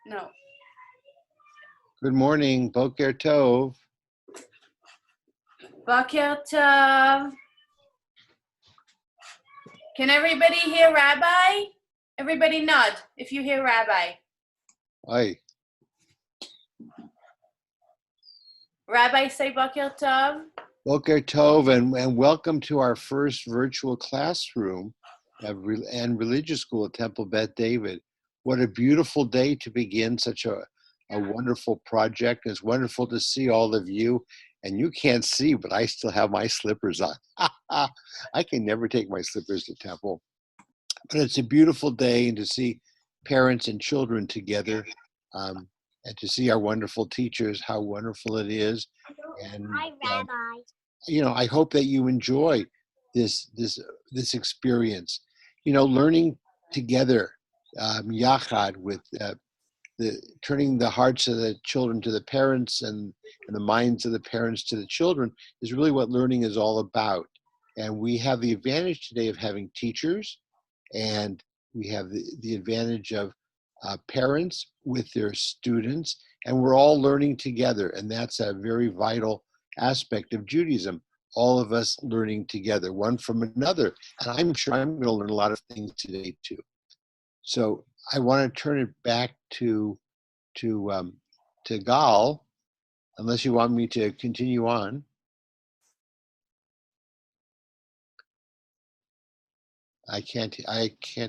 No. Good morning, Boker Tov. Boker Tov. Can everybody hear Rabbi? Everybody nod if you hear Rabbi. Hi. Rabbi, say Boker Tov. Boker Tov, and welcome to our first virtual classroom and religious school at Temple Beth David. What a beautiful day to begin such a wonderful project. It's wonderful to see all of you. And you can't see, but I still have my slippers on. I can never take my slippers to Temple. But it's a beautiful day, and to see parents and children together, and to see our wonderful teachers, how wonderful it is. And Hi, Rabbi. I hope that you enjoy this experience. Learning together, yachad, with turning the hearts of the children to the parents and the minds of the parents to the children is really what learning is all about. And we have the advantage today of having teachers, and we have the advantage of parents with their students, and we're all learning together. And that's a very vital aspect of Judaism. All of us learning together, one from another. And I'm sure I'm going to learn a lot of things today too. So I want to turn it back to Gal, unless you want me to continue on. I can't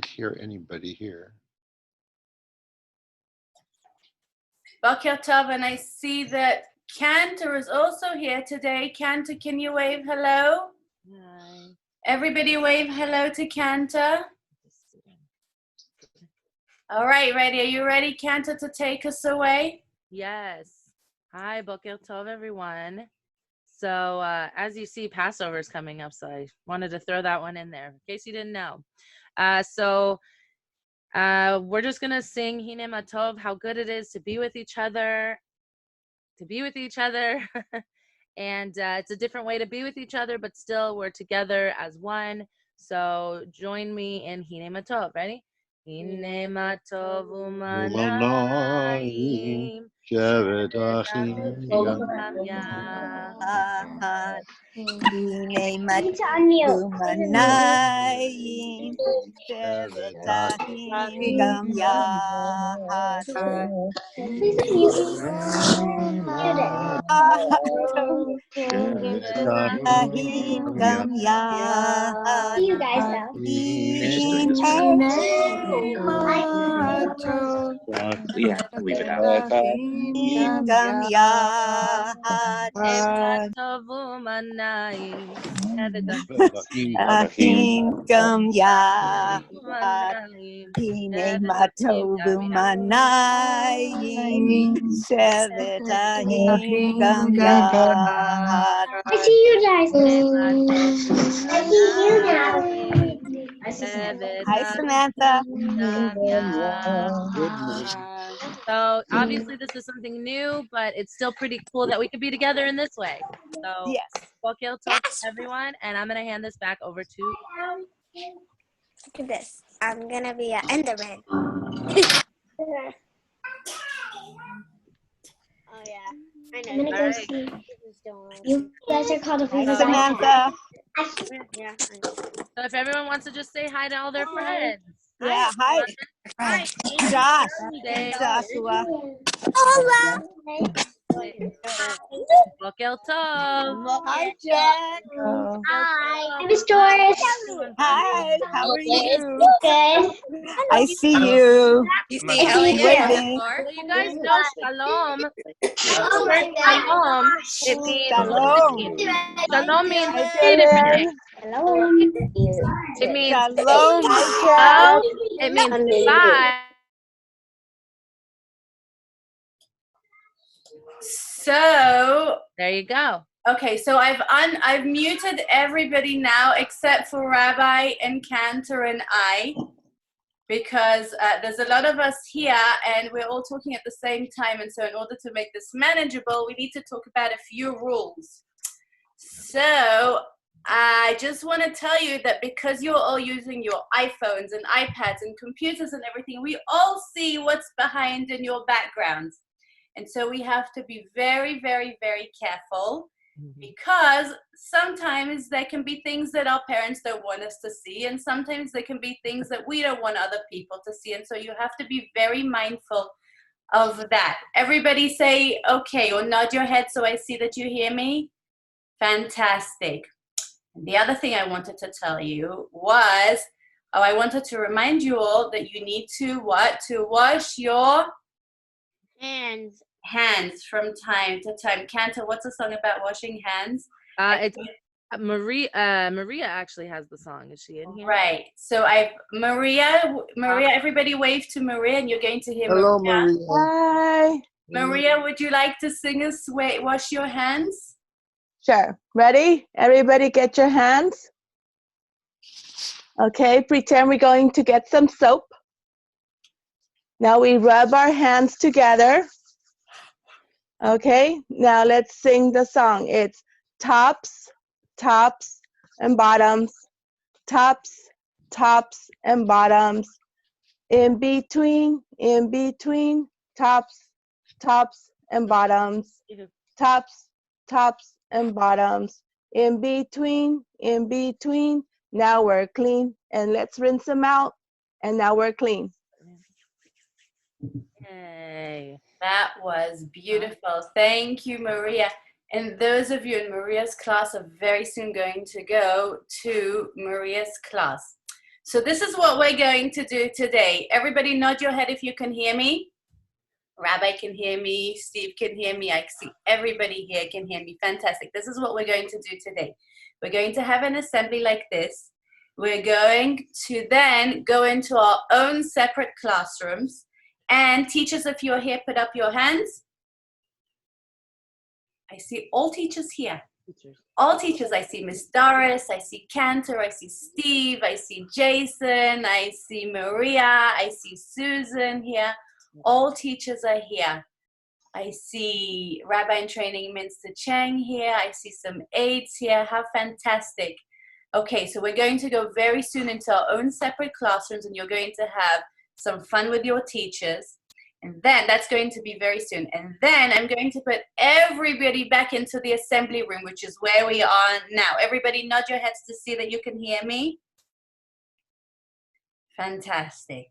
hear anybody here. Boker Tov, and I see that Cantor is also here today. Cantor, can you wave hello? Hi. Everybody wave hello to Cantor. All right, ready? Are you ready, Cantor, to take us away? Yes. Hi, Boker Tov, everyone. So as you see, Passover is coming up, so I wanted to throw that one in there in case you didn't know. We're just going to sing Hine Matov, how good it is to be with each other, and it's a different way to be with each other, but still we're together as one. So join me in Hine Matov. Ready? Hine Matov u'manayim Shevet Achim Gam Yahad, Hine Matov u'manayim, Shevet Achim Gam Yahad. Ahim Gam Yahad. You guys know. Yeah, leave it out. Ahim Gam Yahad. Matov u'manayim Ahim Gam Yahad. u'manayim Hine Matov u'manayim, Shevet Ahim Gam Yahad. I see you guys. I see you now. Hi, Samantha. So obviously this is something new, but it's still pretty cool that we could be together in this way. So Yes. Boker Tov, everyone, and I'm gonna hand this back over to Look at this. I'm gonna be an Enderman. Oh yeah, I know. I'm gonna go see. You guys are called a Hi, fever. Samantha. Yeah. So if everyone wants to just say hi to all their friends. Yeah, hi. Hi, Josh. Dave. Joshua. Hola. Boker Tov. Hi, Jack. Hi. Miss Doris. Hi, how are you? Good. I see you. You see Elliot? Waving. So you guys know Shalom. Shalom. It means Shalom. Shalom means Hi, freedom. Dylan. Hello. It means Shalom. Hi, well. Jack. It means goodbye. So, There you go. okay, so I've muted everybody now except for Rabbi and Cantor and I, because there's a lot of us here and we're all talking at the same time, and so in order to make this manageable, we need to talk about a few rules. So I just want to tell you that because you're all using your iPhones and iPads and computers and everything, we all see what's behind in your backgrounds. And so we have to be very, very, very careful, because sometimes there can be things that our parents don't want us to see, and sometimes there can be things that we don't want other people to see. And so you have to be very mindful of that. Everybody say okay or nod your head so I see that you hear me. Fantastic. The other thing I wanted to tell you was, I wanted to remind you all that you need to to wash your hands from time to time. Kanta, what's the song about washing hands? It's Maria actually has the song. Is she in here? Right. So Maria, everybody wave to Maria, and you're going to hear Hello, Maria. Maria. Hi. Maria, would you like to sing us Wash Your Hands? Sure. Ready? Everybody get your hands. Okay, pretend we're going to get some soap. Now we rub our hands together. Okay, now let's sing the song. It's tops, tops, and bottoms. Tops, tops, and bottoms. In between, tops, tops, and bottoms. Tops, tops, and bottoms. In between, now we're clean. And let's rinse them out. And now we're clean. Yay. That was beautiful. Thank you, Maria. And those of you in Maria's class are very soon going to go to Maria's class. So this is what we're going to do today. Everybody nod your head if you can hear me. Rabbi can hear me. Steve can hear me. I see everybody here can hear me. Fantastic. This is what we're going to do today. We're going to have an assembly like this. We're going to then go into our own separate classrooms. And teachers, if you're here, put up your hands. I see all teachers here. All teachers. I see Miss Doris. I see Cantor. I see Steve. I see Jason. I see Maria. I see Susan here. All teachers are here. I see Rabbi in Training Minster Chang here. I see some aides here. How fantastic. Okay, so we're going to go very soon into our own separate classrooms, and you're going to have some fun with your teachers. And then that's going to be very soon. And then I'm going to put everybody back into the assembly room, which is where we are now. Everybody nod your heads to see that you can hear me. Fantastic.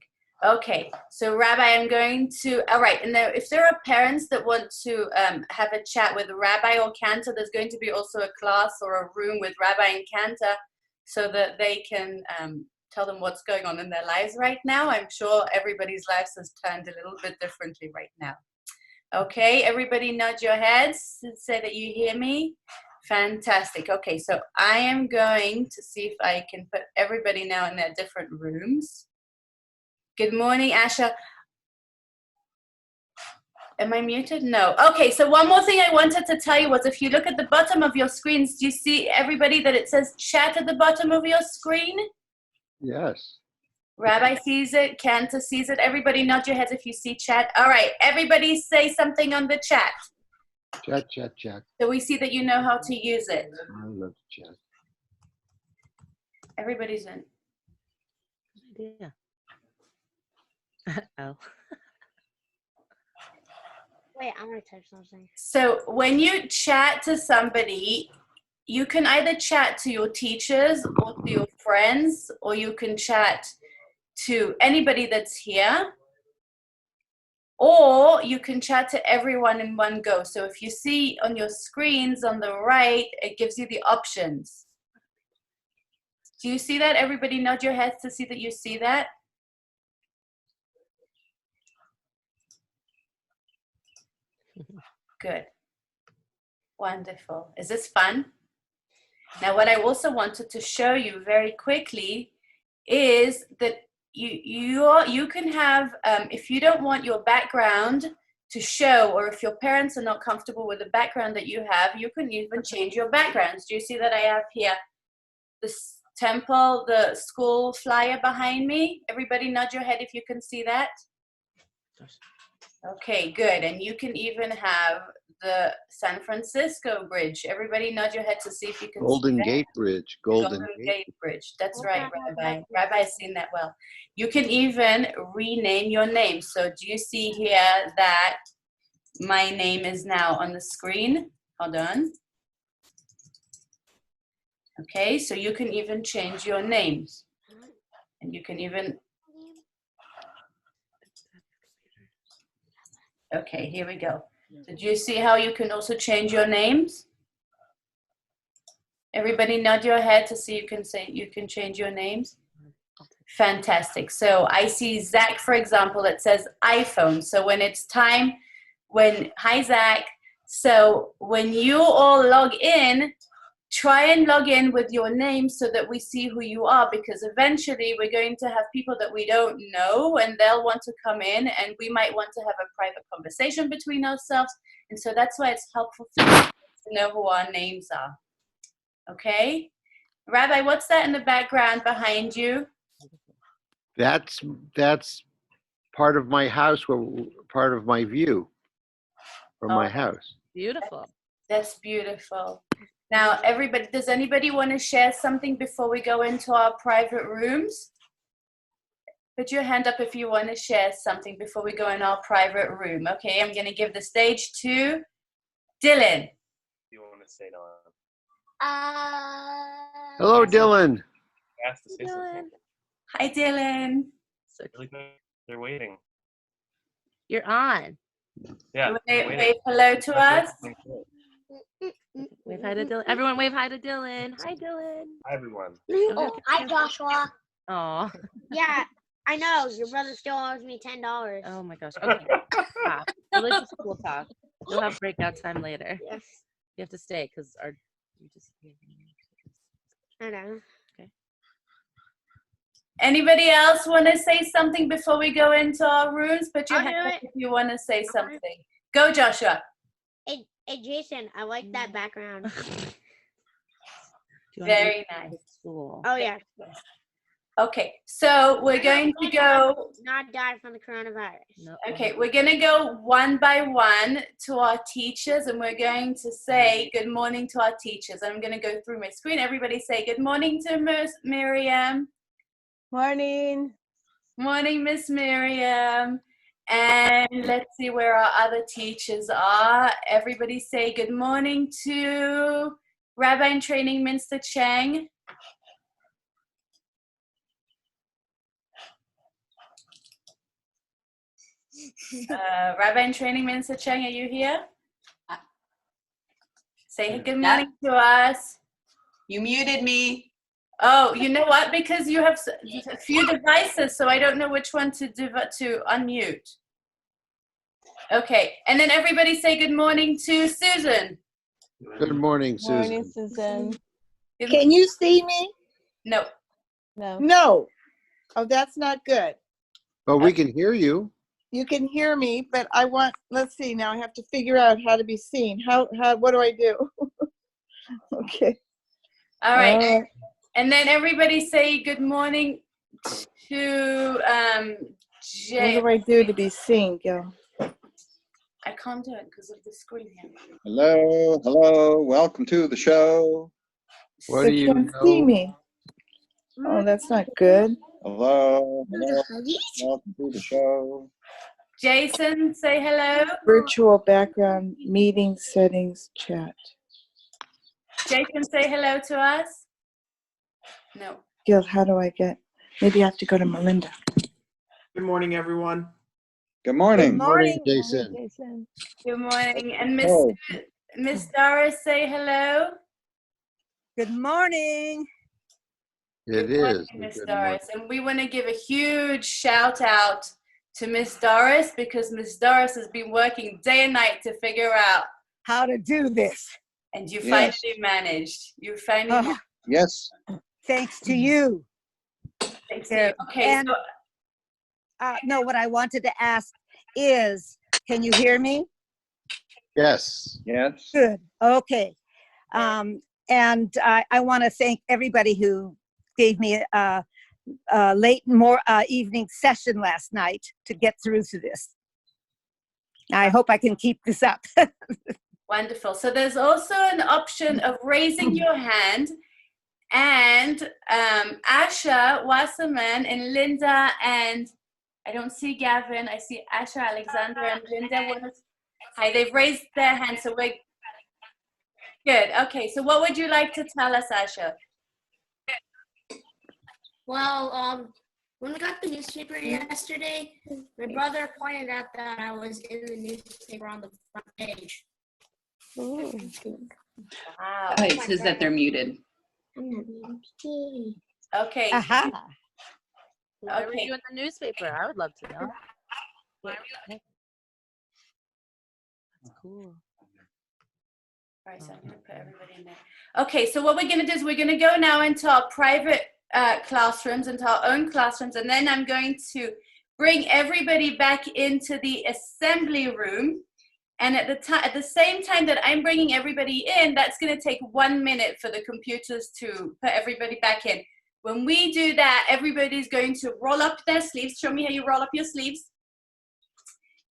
Okay, so Rabbi, I'm going to, all right, and if there are parents that want to have a chat with Rabbi or Cantor, there's going to be also a class or a room with Rabbi and Cantor so that they can tell them what's going on in their lives right now. I'm sure everybody's lives has turned a little bit differently right now. Okay, everybody nod your heads and say that you hear me. Fantastic. Okay, so I am going to see if I can put everybody now in their different rooms. Good morning, Asha. Am I muted? No. Okay, so one more thing I wanted to tell you was if you look at the bottom of your screens, do you see everybody that it says chat at the bottom of your screen? Yes. Rabbi sees it, Cantor sees it. Everybody nod your heads if you see chat. All right, everybody say something on the chat. Chat, chat, chat. So we see that you know how to use it. I love chat. Everybody's in. Yeah. Oh. Wait, I want to type something. So when you chat to somebody, you can either chat to your teachers or to your friends, or you can chat to anybody that's here, or you can chat to everyone in one go. So if you see on your screens on the right, it gives you the options. Do you see that? Everybody nod your heads to see that you see that. Good. Wonderful. Is this fun? Now, what I also wanted to show you very quickly is that you can have, if you don't want your background to show, or if your parents are not comfortable with the background that you have, you can even change your backgrounds. Do you see that I have here the temple, the school flyer behind me? Everybody nod your head if you can see that. Okay, good. And you can even have the San Francisco Bridge. Everybody nod your head to see if you can Golden see that. Gate Bridge. Golden Gate. Gate Bridge. That's right, Rabbi. Rabbi's seen that well. You can even rename your name. So do you see here that my name is now on the screen? Hold on. Okay, so you can even change your names. And you can even... Okay, here we go. So do you see how you can also change your names? Everybody nod your head to see you can change your names. Fantastic. So I see Zach, for example, it says iPhone. So when it's time, hi Zach. So when you all log in, try and log in with your name so that we see who you are, because eventually we're going to have people that we don't know and they'll want to come in and we might want to have a private conversation between ourselves. And so that's why it's helpful for us to know who our names are. Okay? Rabbi, what's that in the background behind you? That's part of my house, part of my view from my house. Beautiful. That's beautiful. Now, everybody, does anybody want to share something before we go into our private rooms? Put your hand up if you want to share something before we go in our private room. Okay, I'm going to give the stage to Dylan. You want to say it on? Hello, Dylan. Ask to say something. Hi, Dylan. They're waiting. You're on. Yeah. Wave hello to us. Wave hi to Dylan. Everyone wave hi to Dylan. Hi, Dylan. Hi, everyone. Oh, hi, Joshua. Oh. Yeah, I know. Your brother still owes me $10. Oh my gosh. Okay. Stop. Religious school talk. You'll have breakout time later. Yes. You have to stay because I know. Anybody else want to say something before we go into our rooms? Put your I'll hand do up it. if you want to say something. Go, Joshua. Hey, Jason, I like that background. Very nice. School. Oh, yeah. Okay, so we're going to go. Not die from the coronavirus. No. Okay, we're going to go one by one to our teachers, and we're going to say good morning to our teachers. I'm going to go through my screen. Everybody say good morning to Miss Miriam. Morning. Morning, Miss Miriam. And let's see where our other teachers are. Everybody say good morning to Rabbi in Training, Minster Chang. Rabbi in Training, Minster Chang, are you here? Say good morning to us. You muted me. Oh, you know what? Because you have a few devices, so I don't know which one to unmute. Okay, and then everybody say good morning to Susan. Good morning, Susan. Morning, Susan. Can you see me? No. No. No. Oh, that's not good. But we can hear you. You can hear me, but let's see, now I have to figure out how to be seen. What do I do? Okay. All right. And then everybody say good morning to Jay. What do I do to be seen, Gil? I can't do it because of the screen here. Hello, welcome to the show. What They do you can't see know? me. Oh, that's not good. Hello, welcome to the show. Jason, say hello. Virtual background meeting settings chat. Jason, say hello to us. No. Gil, how do I maybe I have to go to Melinda. Good morning, everyone. Good morning. Good morning, Jason. Good morning. And Oh. Miss Doris, say hello. Good morning. It is. Miss Good Doris. And we want to give a huge shout out to Miss Doris, because Miss Doris has been working day and night to figure out how to do this. And you Yes. finally managed. You finally managed. Yes. Thanks to you. Thanks to you. Okay. And, so, no, what I wanted to ask is, can you hear me? Yes. Yes. Good. Okay. And I want to thank everybody who gave me a late evening session last night to get through to this. I hope I can keep this up. Wonderful. So there's also an option of raising your hand, and Asha Wasserman and Linda, and I don't see Gavin. I see Asha, Alexander, and Linda. Hi, they've raised their hands, so we're good. Okay, so what would you like to tell us, Asha? Well, when we got the newspaper yesterday, my brother pointed out that I was in the newspaper on the front page. Wow. Oh, it says that they're muted. Okay. Aha. Why were Okay. you in the newspaper? I would love to know. That's cool. All right, so I'm going to put everybody in there. Okay, so what we're going to do is we're going to go now into our private classrooms, into our own classrooms, and then I'm going to bring everybody back into the assembly room. And at the same time that I'm bringing everybody in, that's going to take 1 minute for the computers to put everybody back in. When we do that, everybody's going to roll up their sleeves. Show me how you roll up your sleeves.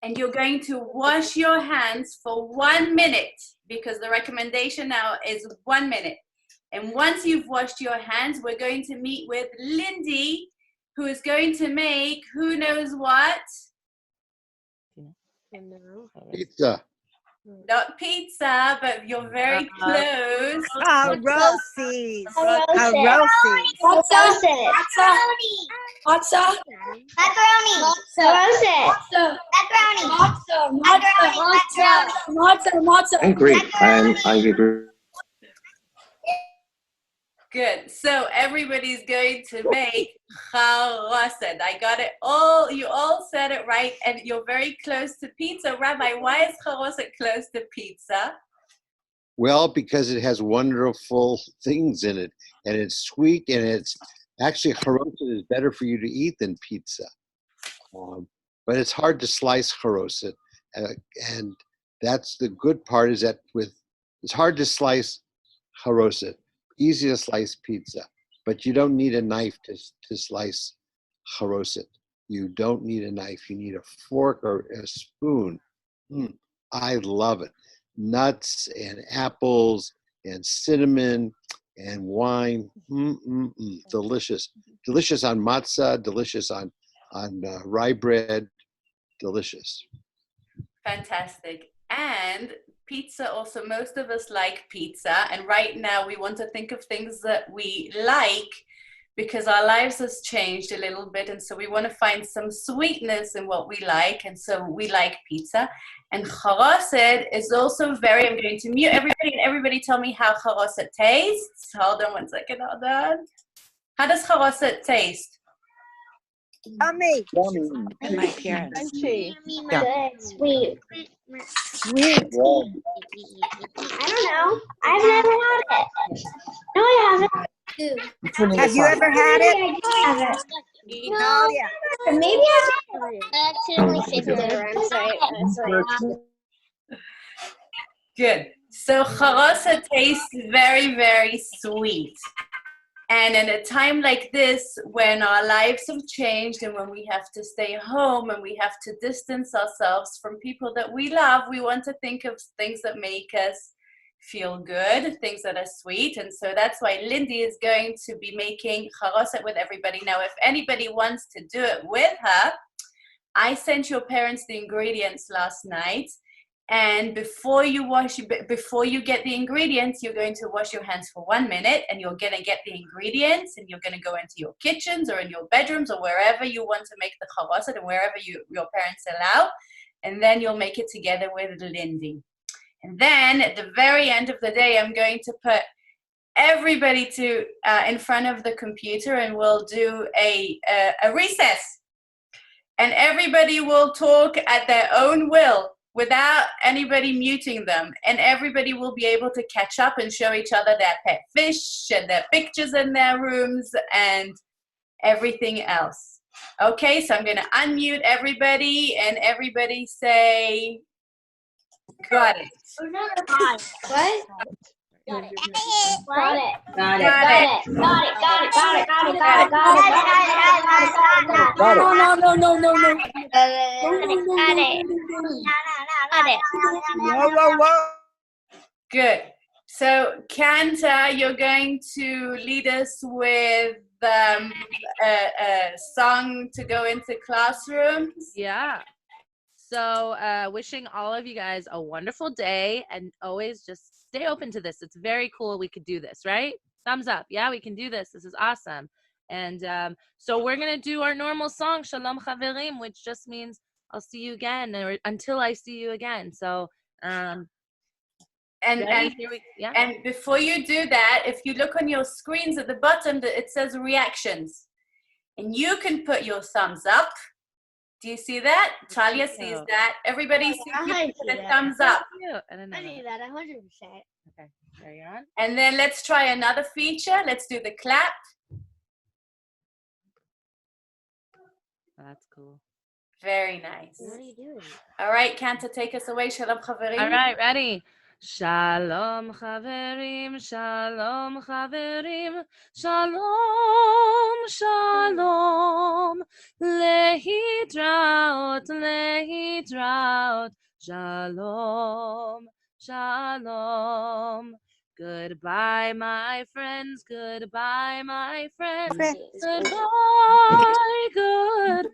And you're going to wash your hands for 1 minute, because the recommendation now is 1 minute. And once you've washed your hands, we're going to meet with Lindy, who is going to make who knows what? Pizza. Not pizza, but you're very close. Rossies. Rossies. Hot sauce. Hot sauce. Macaroni. Macaroni. I'm Greek. I'm Greek. Good. So everybody's going to make charoset. I got it all. You all said it right, and you're very close to pizza. Rabbi, why is charoset close to pizza? Well, because it has wonderful things in it, and it's sweet, and it's actually charoset is better for you to eat than pizza. But it's hard to slice charoset, and that's the good part, is that it's hard to slice charoset. Easy to slice pizza, but you don't need a knife to slice charoset. You don't need a knife. You need a fork or a spoon. I love it. Nuts and apples and cinnamon and wine. Delicious. Delicious on matzah. Delicious on rye bread. Delicious. Fantastic. And pizza also, most of us like pizza, and right now we want to think of things that we like, because our lives has changed a little bit, and so we want to find some sweetness in what we like, and so we like pizza. And charoset is also I'm going to mute everybody, and everybody tell me how charoset tastes. Hold on 1 second, hold on. How does charoset taste? Yummy. And my parents. Crunchy. Good. Sweet. Sweet. I don't know. I've never had it. No, I haven't. Have you ever had it? Maybe I have it. No, Oh, yeah. maybe I accidentally saved dinner. I'm sorry. Good. So charoset tastes very, very sweet. And in a time like this, when our lives have changed and when we have to stay home and we have to distance ourselves from people that we love, we want to think of things that make us feel good, things that are sweet. And so that's why Lindy is going to be making charoset with everybody. Now, if anybody wants to do it with her, I sent your parents the ingredients last night. And before you get the ingredients, you're going to wash your hands for 1 minute, and you're going to get the ingredients, and you're going to go into your kitchens or in your bedrooms or wherever you want to make the charoset and wherever your parents allow. And then you'll make it together with Lindy. And then at the very end of the day, I'm going to put everybody in front of the computer, and we'll do a recess. And everybody will talk at their own will, without anybody muting them, and everybody will be able to catch up and show each other their pet fish and their pictures in their rooms and everything else. Okay, so I'm going to unmute everybody, and everybody say, got it. What? Got it. Got it. Got it. Got it. Got it. Got it. Got it. Got it. Got it. Got it. No. Got it. Whoa, whoa, whoa. Good. So, Kanta, you're going to lead us with a song to go into classrooms. Yeah. So wishing all of you guys a wonderful day, and always just stay open to this. It's very cool. We could do this, right? Thumbs up. Yeah, we can do this. This is awesome. And so we're going to do our normal song, Shalom Chaverim, which just means I'll see you again, or until I see you again. So And before you do that, if you look on your screens at the bottom, it says reactions. And you can put your thumbs up. Do you see that? Talia sees that. Everybody sees the thumbs up. I see that 100%. Okay, carry on. And then let's try another feature. Let's do the clap. That's cool. Very nice. What are you doing? All right, Kanta, take us away. Shalom Chaverim. All right, ready? Shalom Chaverim, Shalom Chaverim, Shalom, Shalom, Lehitraot, Lehitraot, Shalom, Shalom. Goodbye, my friends, goodbye, my friends, goodbye, good.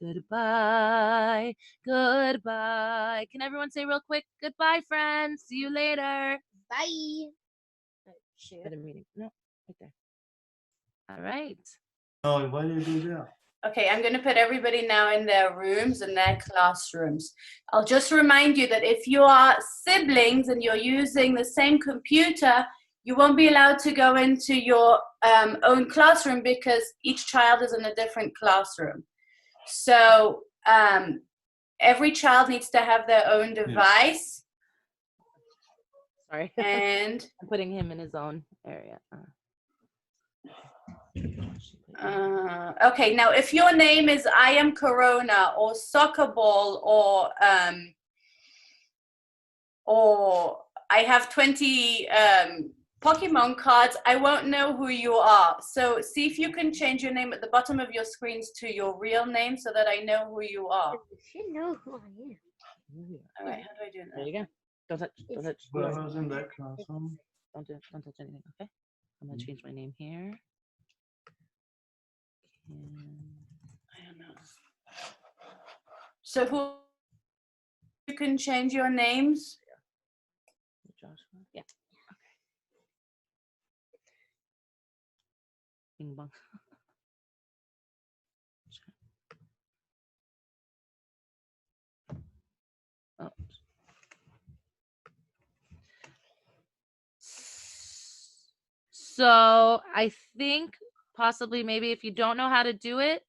Goodbye, goodbye. Can everyone say real quick, goodbye, friends. See you later. Bye. At a meeting. No, right there. All right. Oh, why do you do that? Okay, I'm going to put everybody now in their rooms and their classrooms. I'll just remind you that if you are siblings and you're using the same computer, you won't be allowed to go into your own classroom because each child is in a different classroom. So every child needs to have their own device. Sorry. And I'm putting him in his own area. Okay, now if your name is I Am Corona or Soccer Ball or I have 20 Pokemon cards, I won't know who you are. So see if you can change your name at the bottom of your screens to your real name so that I know who you are. You should know who I am. All right, how do I do that? There you go. Don't touch. Don't touch. Whoever's in that classroom. Don't touch anything. Okay. I'm gonna change my name here. I don't know. So who you can change your names? Joshua. Yeah. Okay. Bing bong. Oh. So I think possibly maybe if you don't know how to do it,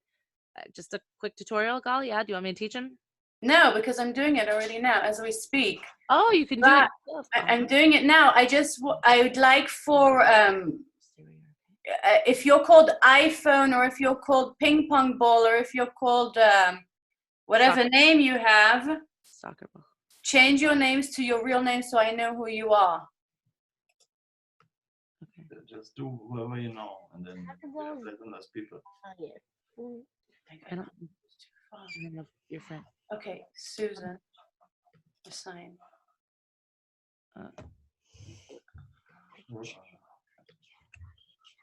just a quick tutorial, Gal. Yeah, do you want me to teach him? No, because I'm doing it already now as we speak. Oh, you can do it. I'm doing it now. I would like for if you're called iPhone or if you're called ping pong ball or if you're called whatever name you have, soccer ball. Change your names to your real name so I know who you are. Okay. Just do whoever you know, and then less people. I don't know your friend. Okay, Susan. Assign.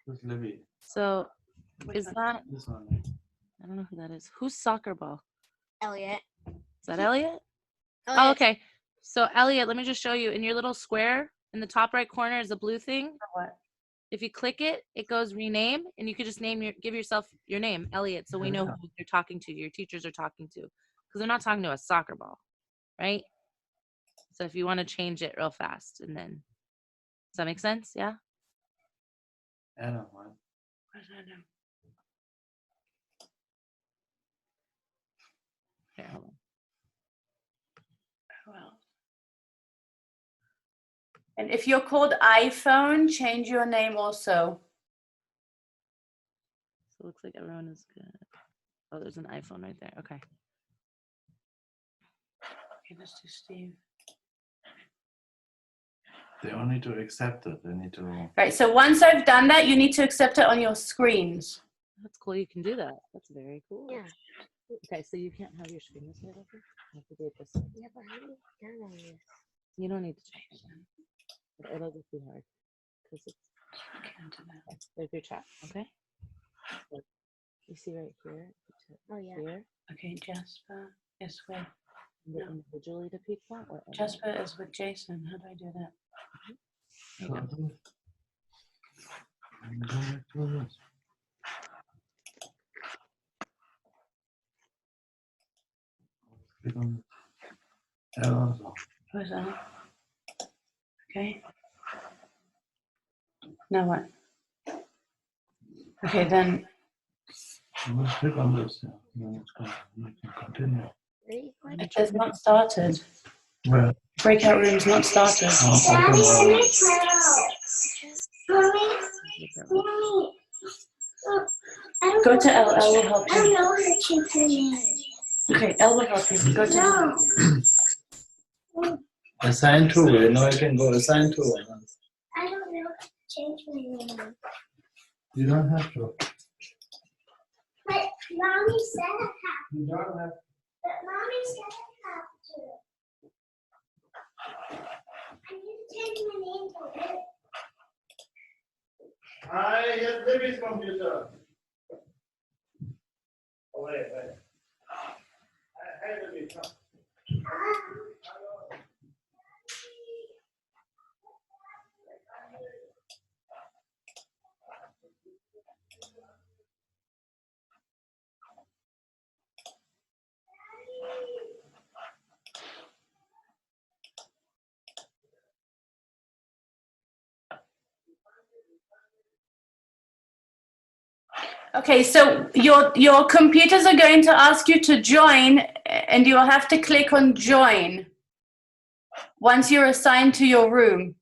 Who's Libby? So, is that? This one. I don't know who that is. Who's soccer ball? Elliot. Is that Elliot? Oh, okay. So Elliot, let me just show you. In your little square in the top right corner is a blue thing. What? If you click it, it goes rename, and you could just give yourself your name, Elliot, so we know who you're talking to. Your teachers are talking to, because they're not talking to a soccer ball, right? So if you want to change it real fast, and then does that make sense? Yeah. I don't know. Here, hold on. Well. And if you're called iPhone, change your name also. So it looks like everyone is good. Oh, there's an iPhone right there. Okay. Okay, let's do Steve. They all need to accept it. They need to. Right. So once I've done that, you need to accept it on your screens. That's cool. You can do that. That's very cool. Yeah. Okay, so you can't have your screen this way, Lucky? You have to do it this way. Yeah, but how do we turn on this? You don't need to change it. But it'll just be hard because it's. Okay, there's your chat. Okay. So you see right here. Oh, yeah. Here. Okay, Jasper is with The individually to people or Jasper is with Jason. How do I do that? There you go. Click on arrows. Who's that? Okay. Now what? Okay, then You must click on this. Yeah. Then it's going. You can continue. it says not started. Well, Breakout room's not started. Go to L. L will help you. I don't know her tutor name. Okay, L will help you. Go to L. assign to. Now I can go assign to. I don't know how to change my name. You don't have to. But mommy said I have. You don't have. But mommy said I have to. I need to change my name to it. Hi, yes, baby's computer. Oh, wait. Hi, baby, come. Okay, so your computers are going to ask you to join, and you'll have to click on join once you're assigned to your room.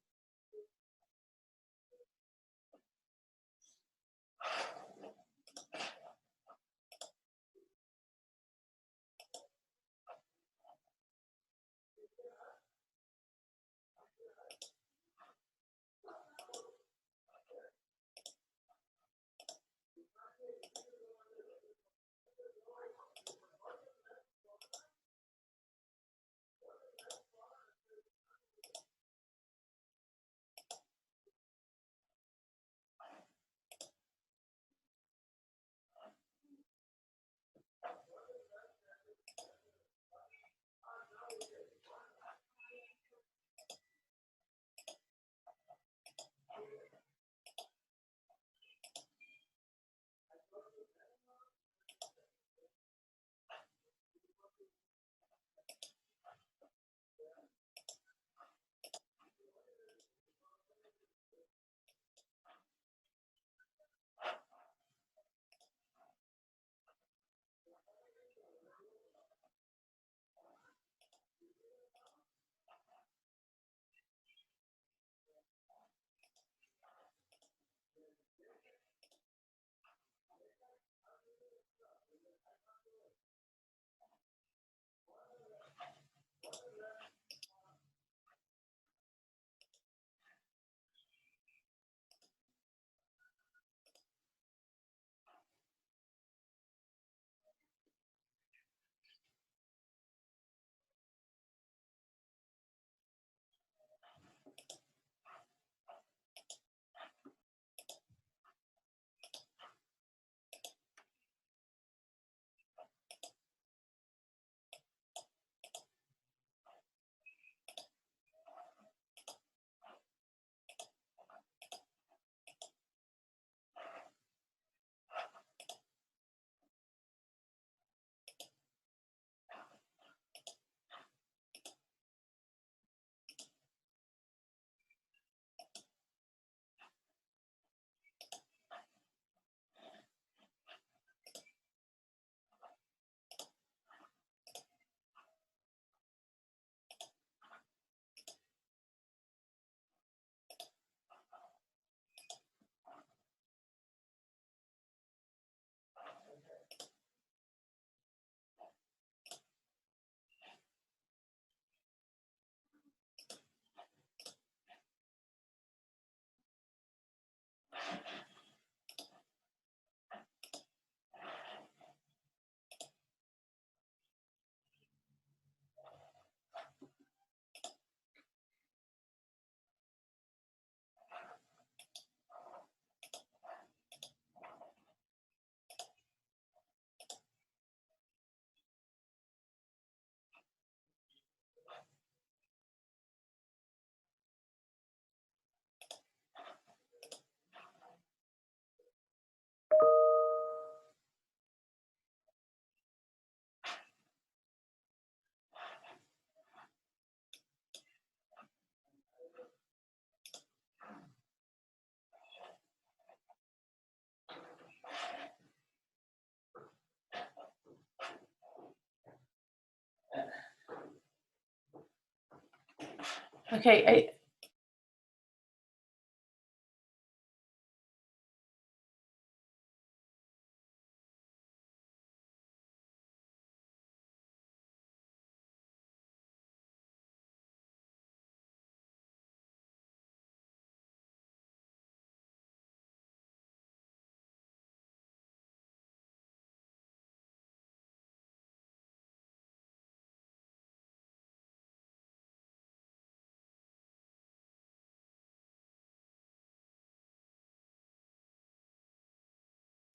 Okay.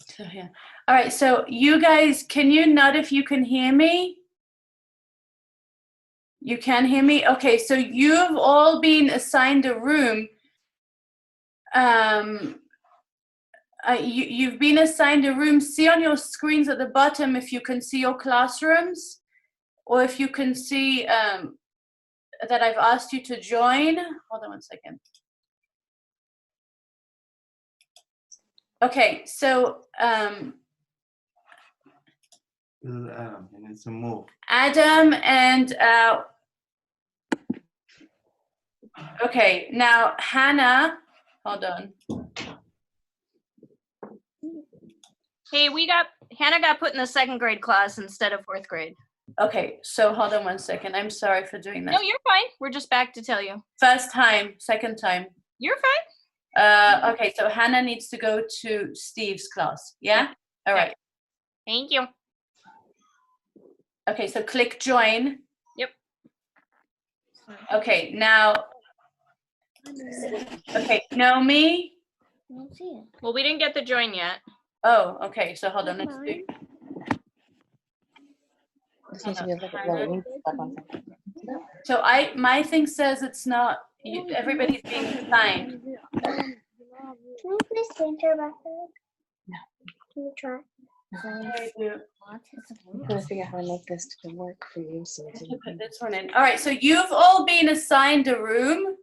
So here. All right. So you guys, can you nod if you can hear me? You can hear me? Okay. So you've all been assigned a room. You've been assigned a room. See on your screens at the bottom if you can see your classrooms, or if you can see that I've asked you to join. Hold on one second. Okay, so This is Adam. He needs to move. Adam and okay, now Hannah, hold on. Hey, Hannah got put in the second grade class instead of fourth grade. Okay, so hold on one second. I'm sorry for doing that. No, you're fine. We're just back to tell you. First time, second time. You're fine. Okay, so Hannah needs to go to Steve's class. Yeah? All right. Thank you. Okay, so click join. Yep. Okay, now. Okay, Naomi. Well, we didn't get the join yet. Oh, okay. So hold on. Let's do. So my thing says it's not. Everybody's being assigned. Can you please change your method? No. Can you try? I'm trying to figure out how to make this to work for you. So put this one in. All right. So you've all been assigned a room.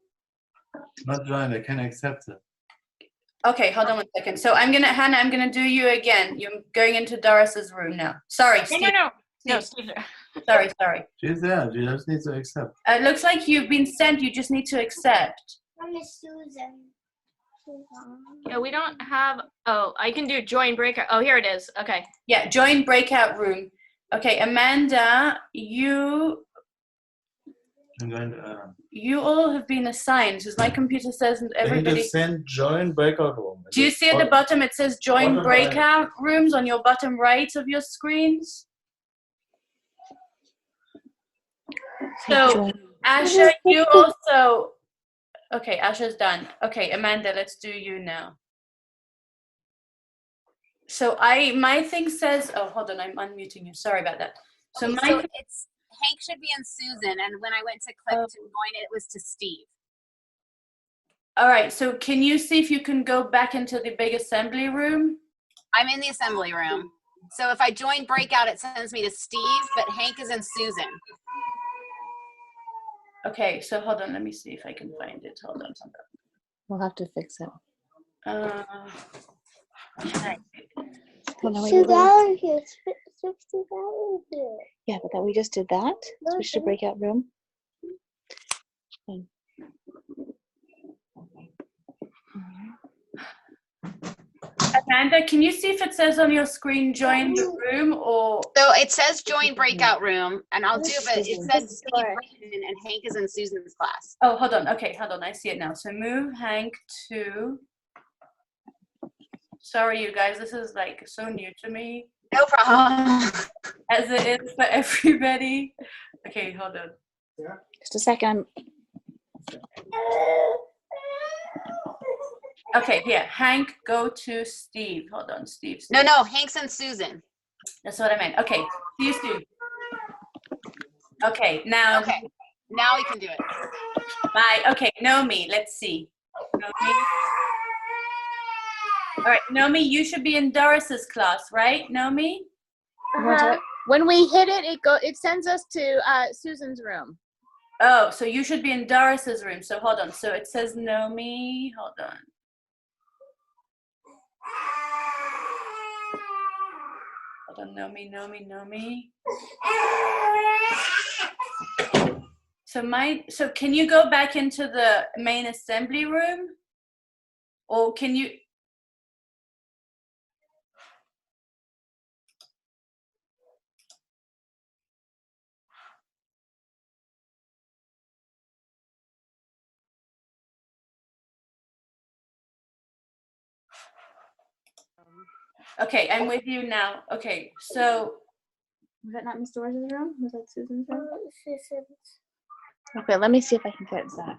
Not joined. I can accept it. Okay, hold on one second. So Hannah, I'm gonna do you again. You're going into Doris's room now. Sorry, Steve. No, Steve. Sorry. She's there. She just needs to accept. It looks like you've been sent. You just need to accept. I'm Miss Susan. Yeah, we don't have. Oh, I can do join breakout. Oh, here it is. Okay. Yeah, join breakout room. Okay, Amanda, I'm going to. You all have been assigned, because my computer says everybody. They just send join breakout room. Do you see at the bottom it says join breakout rooms on your bottom right of your screens? So, Asha, you also. Okay, Asha's done. Okay, Amanda, let's do you now. So my thing says. Oh, hold on, I'm unmuting you. Sorry about that. So okay, my. So it's Hank should be on Susan, and when I went to click to join it was to Steve. All right, so can you see if you can go back into the big assembly room? I'm in the assembly room. So if I join breakout, it sends me to Steve, but Hank is in Susan. Okay, so hold on, let me see if I can find it. Hold on. We'll have to fix it. $2 here. $60 here. Yeah, but we just did that. Switch to breakout room. Amanda, can you see if it says on your screen join the room or? So it says join breakout room, and I'll do it, but it says Steve Brandon and Hank is in Susan's class. Oh, hold on. Okay, hold on. I see it now. So move Hank to. Sorry, you guys. This is like so new to me. No problem. As it is for everybody. Okay, hold on. Just a second. Okay, here. Hank, go to Steve. Hold on, Steve. No, Hank's and Susan. That's what I meant. Okay, see you soon. Okay, now. Okay, now we can do it. Bye. Okay, Naomi, let's see. Naomi. All right, Naomi, you should be in Doris's class, right, Naomi? When we hit it, it sends us to Susan's room. Oh, so you should be in Doris's room. So hold on. So it says Naomi. Hold on. Hold on, Naomi. So can you go back into the main assembly room? Or can you? Okay, I'm with you now. Okay, so. Was that not Miss Doris' room? Was that Susan's room? Susan's. Okay, let me see if I can get that.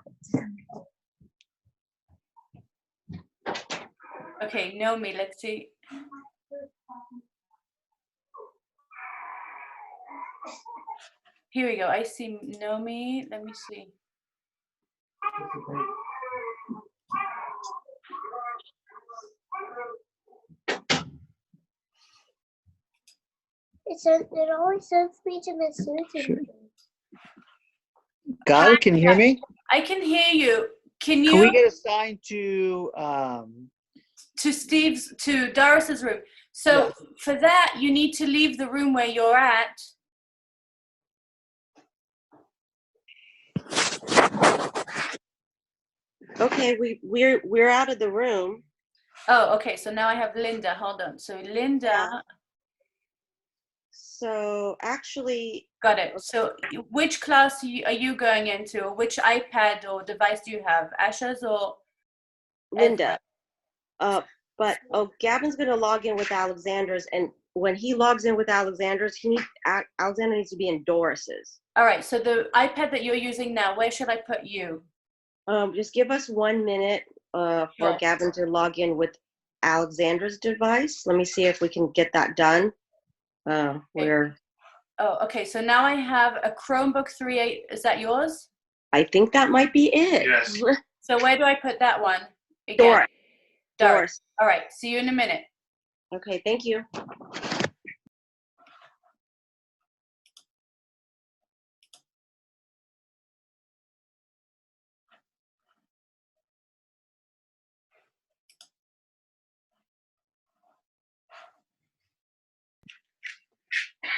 Okay, Nomi, let's see. Here we go. I see Nomi. Let me see. It always sends me to Miss Susan. Sure. Got it? Can you hear me? I can hear you. Can Can we you get assigned to to Doris's room? So for that, you need to leave the room where you're at. Okay, we're out of the room. Oh, okay. So now I have Linda. Hold on. So Linda. Yeah. So actually. Got it. So which class are you going into, or which iPad or device do you have? Asha's or Linda? But Gavin's going to log in with Alexander's, and when he logs in with Alexander's, Alexander needs to be in Doris's. All right. So the iPad that you're using now, where should I put you? Just give us 1 minute for Gavin to log in with Alexander's device. Let me see if we can get that done. Oh, okay. So now I have a Chromebook 3.8. Is that yours? I think that might be it. Yes. So where do I put that one? Again? Doris. All right. See you in a minute. Okay. Thank you.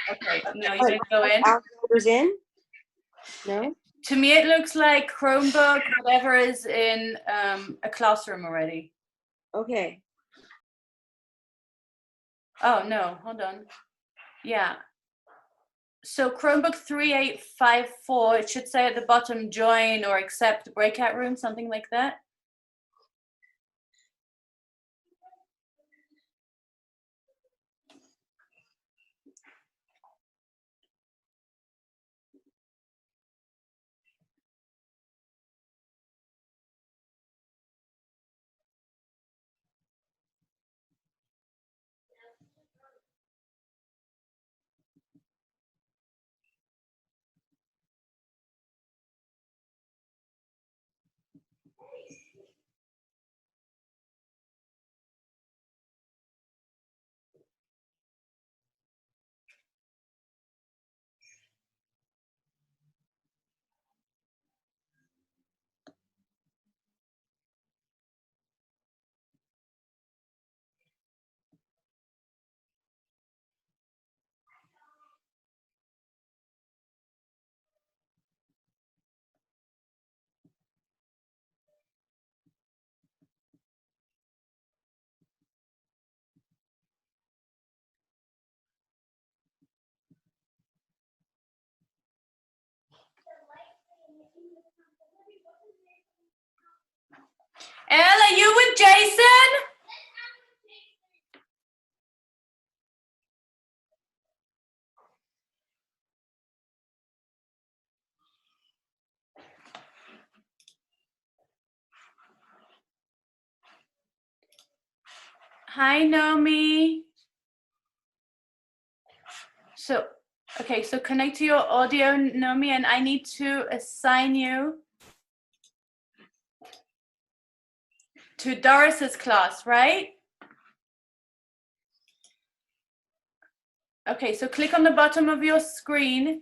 Okay. No, you didn't go in. Alexander's in? No. To me, it looks like Chromebook, whatever is in a classroom already. Okay. Oh, no, hold on. Yeah. So Chromebook 3854, it should say at the bottom, join or accept breakout room, something like that. Elle, are you with Jason? Hi, Nomi. So, okay, so connect to your audio, Nomi, and I need to assign you to Doris's class, right? Okay, so click on the bottom of your screen.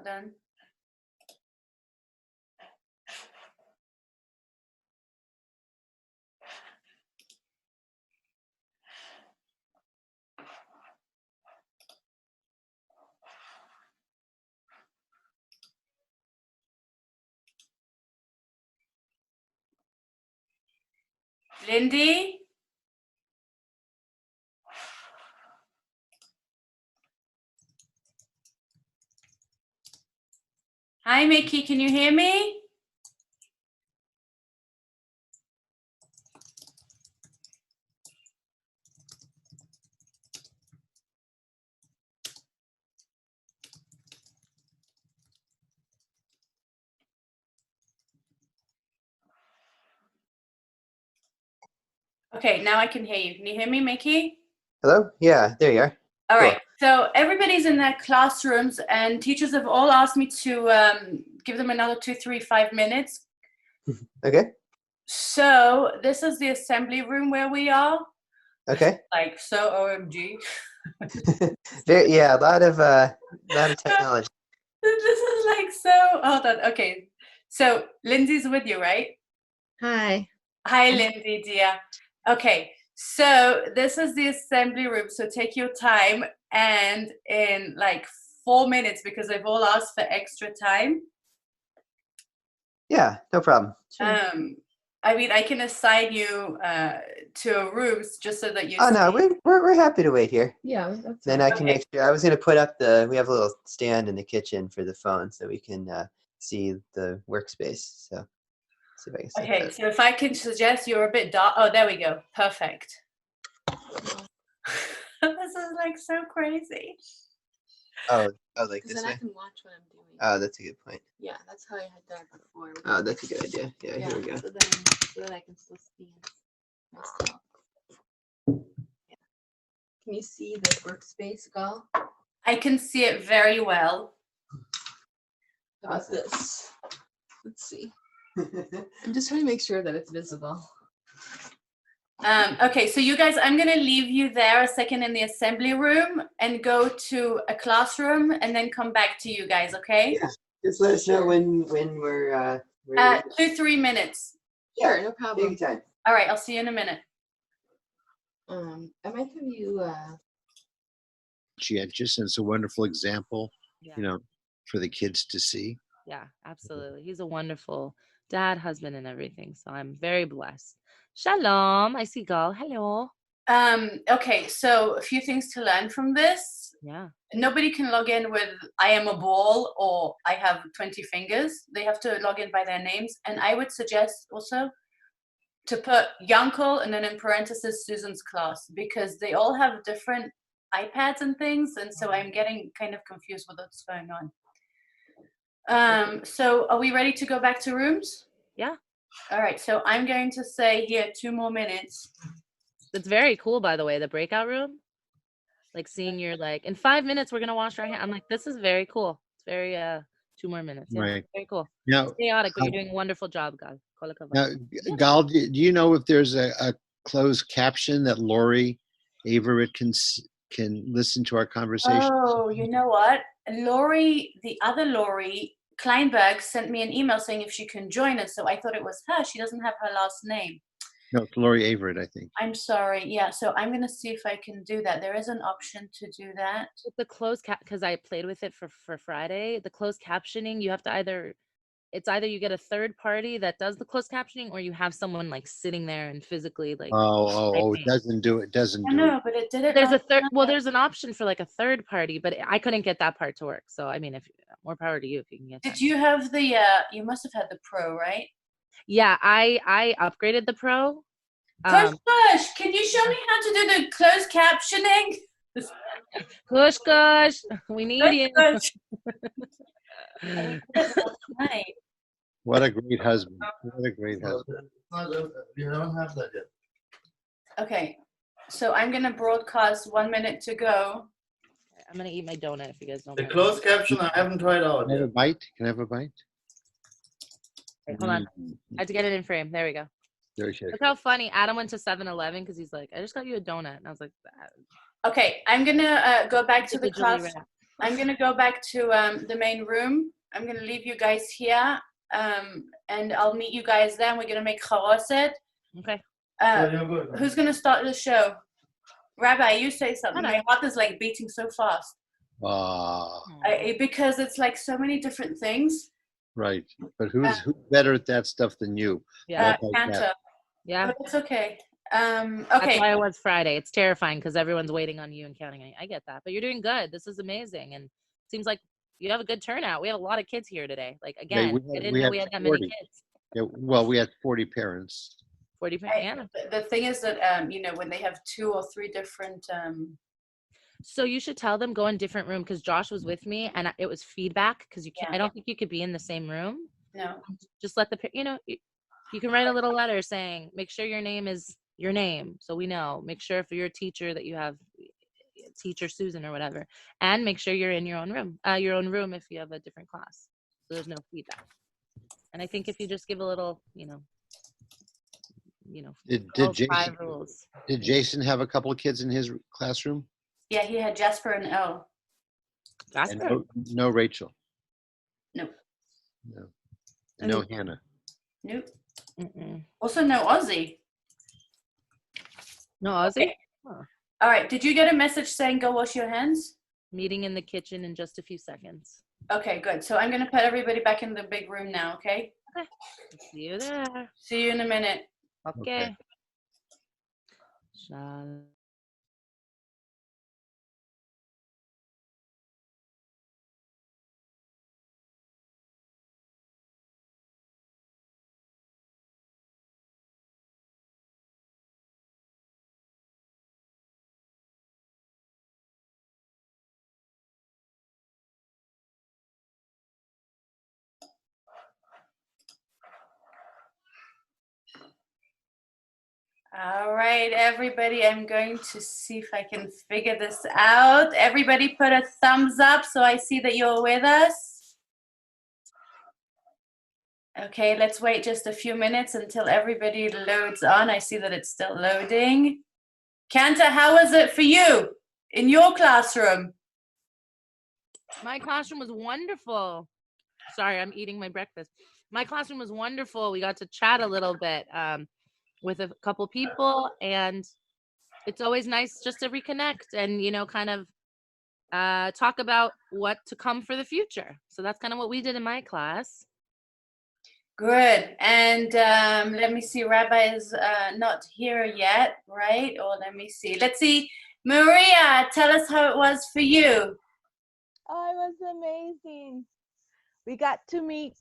not done. Lindy? Hi, Mickey, can you hear me? Okay, now I can hear you. Can you hear me, Mickey? Hello? Yeah, there you are. All Cool. right, so everybody's in their classrooms and teachers have all asked me to give them another 2, 3, 5 minutes. Okay. So this is the assembly room where we are. Okay. Like, so OMG. Yeah, a lot of technology. This is like so, hold on, okay. So Lindsay's with you, right? Hi. Hi, Lindsay, dear. Okay, so this is the assembly room. So take your time, and in like 4 minutes, because they've all asked for extra time. Yeah, no problem. I mean, I can assign you to rooms just so that you. Oh no, we're happy to wait here. Yeah, that's Then I can make sure. I was gonna put up we have a little stand in the kitchen for the phone, so we can see the workspace. So see if I can set Okay, that. so if I can suggest you're a bit dark. Oh, there we go. Perfect. This is like so crazy. Oh, like Because this then I way. can watch what I'm doing. Oh, that's a good point. Yeah, that's how I had done it before. Oh, that's a good idea. Yeah, here we go. So then I can still see myself. Yeah. Can you see the workspace, Gal? I can see it very well. How about this? Let's see. I'm just trying to make sure that it's visible. Okay, so you guys, I'm gonna leave you there a second in the assembly room and go to a classroom and then come back to you guys, okay? Yeah. Just let us know when we're 2, 3 minutes. Sure, no problem. Take your time. All right, I'll see you in a minute. I might have you Conscientious, and it's a wonderful example, Yeah. you know, for the kids to see. Yeah, absolutely. He's a wonderful dad, husband, and everything. So I'm very blessed. Shalom. I see Gal. Hello. Okay, so a few things to learn from this. Yeah. Nobody can log in with I am a ball or I have 20 fingers. They have to log in by their names. And I would suggest also to put Yankel and then in parentheses Susan's class, because they all have different iPads and things. And so I'm getting kind of confused with what's going on. So are we ready to go back to rooms? Yeah. All right, so I'm going to say here 2 more minutes. It's very cool, by the way, the breakout room. Like seeing your in 5 minutes, we're going to wash our hands. I'm like, this is very cool. It's very, 2 more minutes. Yeah, Right. very cool. Now, It's chaotic, but you're doing a wonderful job, Gal. Now, Gal, do you know if there's a closed caption that Lori Averett can listen to our conversation? Oh, you know what? Lori, the other Lori Kleinberg, sent me an email saying if she can join us. So I thought it was her. She doesn't have her last name. No, it's Lori Averett, I think. I'm sorry. Yeah, so I'm going to see if I can do that. There is an option to do that. With the closed because I played with it for Friday, the closed captioning, you have to either you get a third party that does the closed captioning, or you have someone sitting there and physically It typing. doesn't do it. Doesn't I do know, it. but it did it. There's a last third. time. Well, there's an option for a third party, but I couldn't get that part to work. So I mean, if more power to you if you can get. Did you have the? You must have had the Pro, right? Yeah, I upgraded the Pro. Kush, can you show me how to do the closed captioning? Kush, we need you. Right. What a great husband. What a great husband. You don't have that yet. Okay, so I'm going to broadcast 1 minute to go. I'm going to eat my donut if you guys don't The mind. closed caption I haven't tried out Can I have yet. a bite? Can I have a bite? Wait, hold on. I have to get it in frame. There we go. Very good. Look how funny. Adam went to 7-Eleven because he's like, I just got you a donut. And I was like, Okay, I'm going to go back to the Digitally class. wrapped. I'm gonna go back to the main room. I'm gonna leave you guys here, and I'll meet you guys there. And we're gonna make charoset. Okay. Who's gonna start the show? Rabbi, you say something. My heart is like beating so fast. Because it's like so many different things. Right. But who's better at that stuff than you? Cantor. Yeah. But it's okay. That's Okay. why it was Friday. It's terrifying because everyone's waiting on you and counting on you. I get that, but you're doing good. This is amazing, and it seems like you have a good turnout. We have a lot of kids here today. Like again, I didn't know we had that 40. many kids. Yeah, well, we had 40 parents. 40 parents. The thing is that when they have 2 or 3 different. So you should tell them go in different room because Josh was with me and it was feedback because you can't. I don't think you could be in the same room. No. Just let you can write a little letter saying, make sure your name is your name so we know. Make sure if you're a teacher that you have teacher Susan or whatever, and make sure you're in your own room if you have a different class. So there's no feedback. And I think if you just give a little, Did Jason have a couple of kids in his classroom? Yeah, he had Jasper and Elle. Jasper? And no Rachel. No. No. And no Hannah. Nope. Mm-mm. Also, no Ozzy. No Ozzy? Okay. All right. Did you get a message saying go wash your hands? Meeting in the kitchen in just a few seconds. Okay, good. So I'm going to put everybody back in the big room now, okay? Okay. See you there. See you in a minute. Okay. All right, everybody, I'm going to see if I can figure this out. Everybody put a thumbs up so I see that you're with us. Okay, let's wait just a few minutes until everybody loads on. I see that it's still loading. Cantor, how was it for you in your classroom? My classroom was wonderful. Sorry, I'm eating my breakfast. My classroom was wonderful. We got to chat a little bit with a couple people, and it's always nice just to reconnect and, kind of talk about what to come for the future. So that's kind of what we did in my class. Good. And let me see, Rabbi is not here yet, right? Or let me see. Let's see. Maria, tell us how it was for you. Oh, it was amazing. We got to meet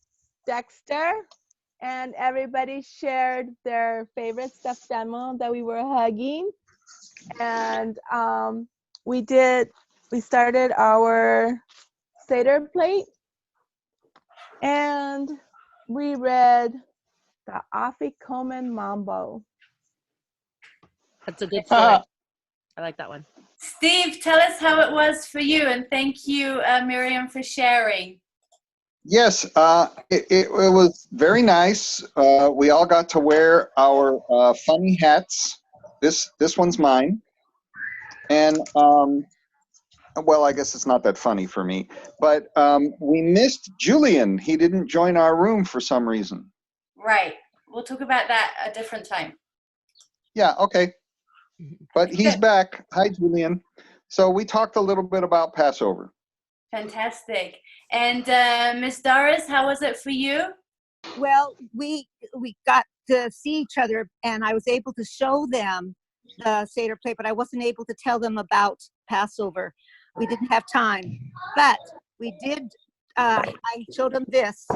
Dexter, and everybody shared their favorite stuffed animal that we were hugging. And we started our Seder plate, and we read the Afikomen Mambo. That's a good story. I like that one. Steve, tell us how it was for you, and thank you, Miriam, for sharing. Yes, it was very nice. We all got to wear our funny hats. This one's mine. And, well, I guess it's not that funny for me. But we missed Julian. He didn't join our room for some reason. Right. We'll talk about that a different time. Yeah, okay. But he's back. Hi, Julian. So we talked a little bit about Passover. Fantastic. And Miss Doris, how was it for you? Well, we got to see each other, and I was able to show them the Seder plate, but I wasn't able to tell them about Passover. We didn't have time. But we did, I showed them this,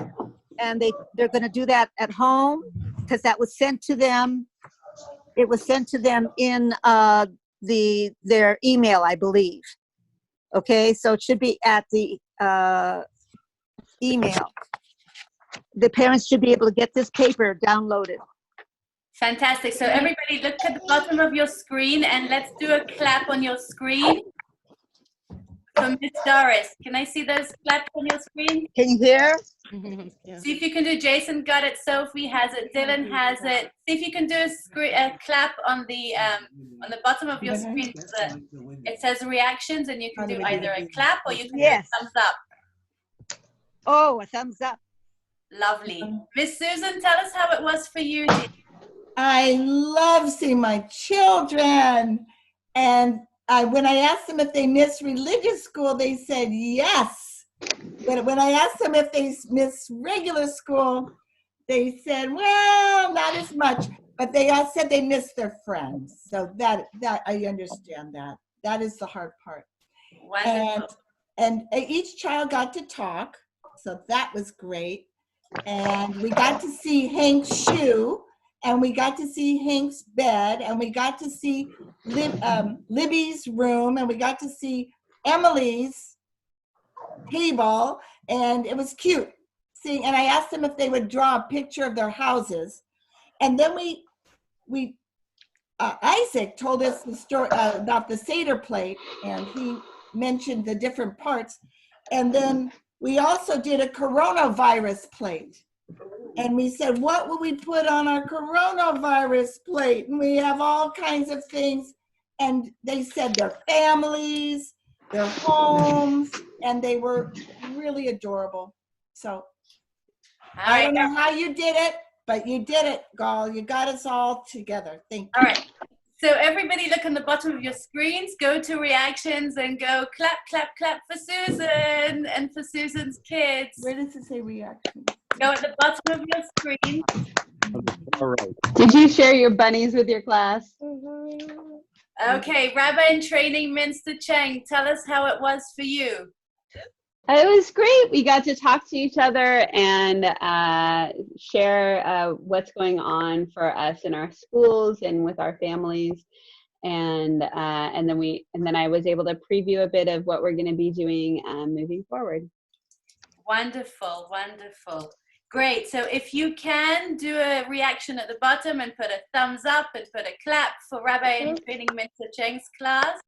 and they're going to do that at home because that was sent to them. It was sent to them in their email, I believe. Okay, so it should be at the email. The parents should be able to get this paper downloaded. Fantastic. So everybody look at the bottom of your screen and let's do a clap on your screen. So for Miss Doris. Can I see those claps on your screen? Can you hear? See if you can do. Jason got it. Sophie has it. Dylan has it. See if you can do a clap on the bottom of your screen. It says reactions, and you can do either a clap or you can do a thumbs up. Oh, a thumbs up. Lovely. Miss Susan, tell us how it was for you. I love seeing my children. And when I asked them if they missed religious school, they said yes. But when I asked them if they missed regular school, they said, well, not as much. But they all said they missed their friends. So that I understand that. That is the hard part. Wonderful. And each child got to talk. So that was great. And we got to see Hank's shoe. And we got to see Hank's bed, and we got to see Libby's room, and we got to see Emily's table, and it was cute. And I asked them if they would draw a picture of their houses, and then Isaac told us the story about the Seder plate, and he mentioned the different parts, and then we also did a coronavirus plate. And we said, what will we put on our coronavirus plate? And we have all kinds of things. And they said their families, their homes, and they were really adorable. So I don't know how you did it, but you did it, Gal. You got us all together. Thank you. All right. So everybody look on the bottom of your screens, go to reactions and go clap, clap, clap for Susan and for Susan's kids. Where does it say reaction? Go at the bottom of your screen. All right. Did you share your bunnies with your class? Okay, Rabbi in Training, Minster Cheng, tell us how it was for you. It was great. We got to talk to each other and share what's going on for us in our schools and with our families, and then I was able to preview a bit of what we're going to be doing moving forward. Wonderful, wonderful. Great. So if you can do a reaction at the bottom and put a thumbs up and put a clap for Rabbi in Training Minster Cheng's class.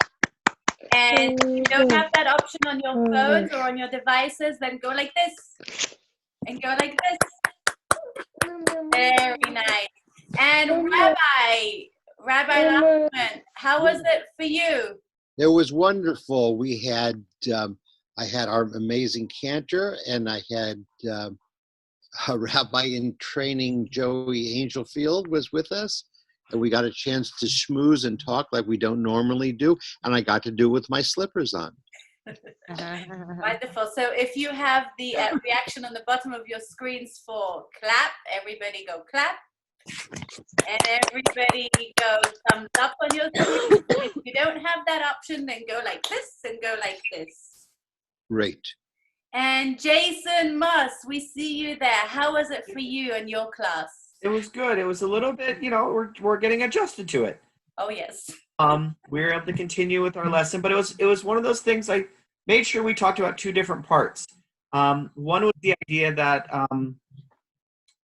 And if you don't have that option on your phones or on your devices, then go like this. And go like this. Very nice. And Rabbi Lachman, how was it for you? It was wonderful. We had, I had our amazing cantor, and I had a Rabbi in Training, Joey Angelfield, was with us. And we got a chance to schmooze and talk like we don't normally do. And I got to do it with my slippers on. Wonderful. So if you have the reaction on the bottom of your screens for clap, everybody go clap. And everybody go thumbs up on your screen. If you don't have that option, then go like this and go like this. Great. And Jason Moss, we see you there. How was it for you and your class? It was good. It was a little bit, we're getting adjusted to it. Oh yes. We were able to continue with our lesson, but it was one of those things. I made sure we talked about two different parts. One was the idea that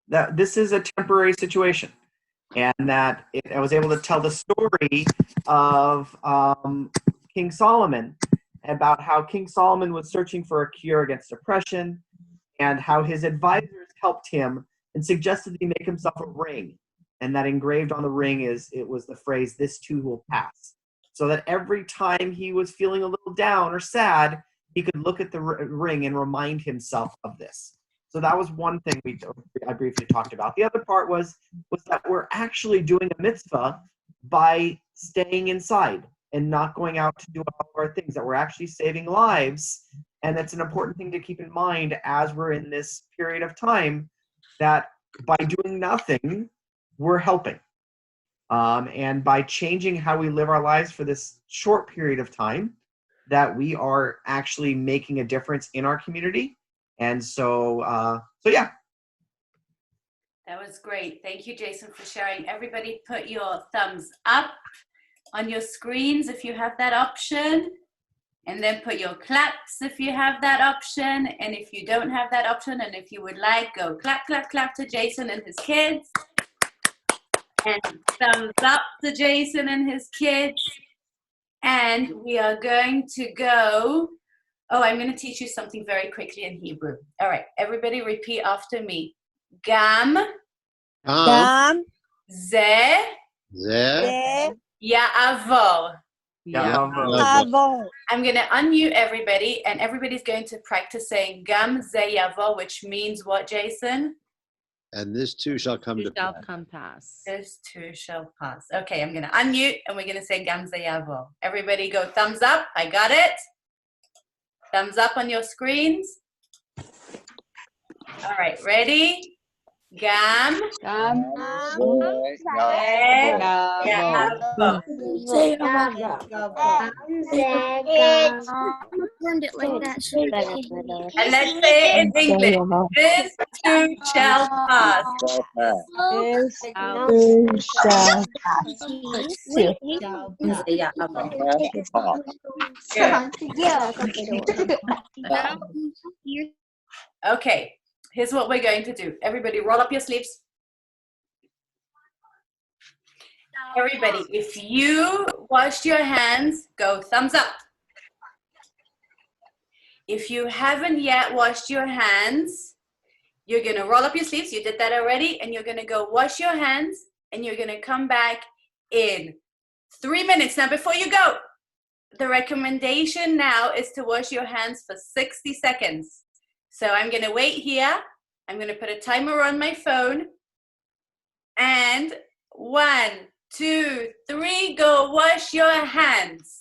that this is a temporary situation, and that I was able to tell the story of King Solomon, about how King Solomon was searching for a cure against depression, and how his advisors helped him and suggested that he make himself a ring, and that engraved on the ring was the phrase, "This too will pass," so that every time he was feeling a little down or sad, he could look at the ring and remind himself of this. So that was one thing I briefly talked about. The other part was that we're actually doing a mitzvah by staying inside and not going out to do all of our things, that we're actually saving lives. And that's an important thing to keep in mind as we're in this period of time, that by doing nothing, we're helping. And by changing how we live our lives for this short period of time, that we are actually making a difference in our community. And so yeah. That was great. Thank you, Jason, for sharing. Everybody put your thumbs up on your screens if you have that option. And then put your claps if you have that option. And if you don't have that option, and if you would like, go clap, clap, clap to Jason and his kids. And thumbs up to Jason and his kids. And we are going to go Oh, I'm going to teach you something very quickly in Hebrew. All right, everybody repeat after me. Gam, Gam, ze, ze, ya'avor. Avo. I'm going to unmute everybody, and everybody's going to practice saying Gam ze yavo, which means what, Jason? And this too shall come to Shall pass. come pass. This too shall pass. Okay, I'm going to unmute, and we're going to say Gam ze yavo. Everybody go thumbs up. I got it. Thumbs up on your screens. All right, ready? Gam. Learned it like that. And let's say it in English. This too shall pass. This too shall Okay, here's what we're going to do. Everybody roll up your sleeves. Everybody, if you washed your hands, go thumbs up. If you haven't yet washed your hands, you're going to roll up your sleeves. You did that already. And you're going to go wash your hands. And you're going to come back in 3 minutes. Now, before you go, the recommendation now is to wash your hands for 60 seconds. So I'm going to wait here. I'm going to put a timer on my phone. And 1, 2, 3, go wash your hands.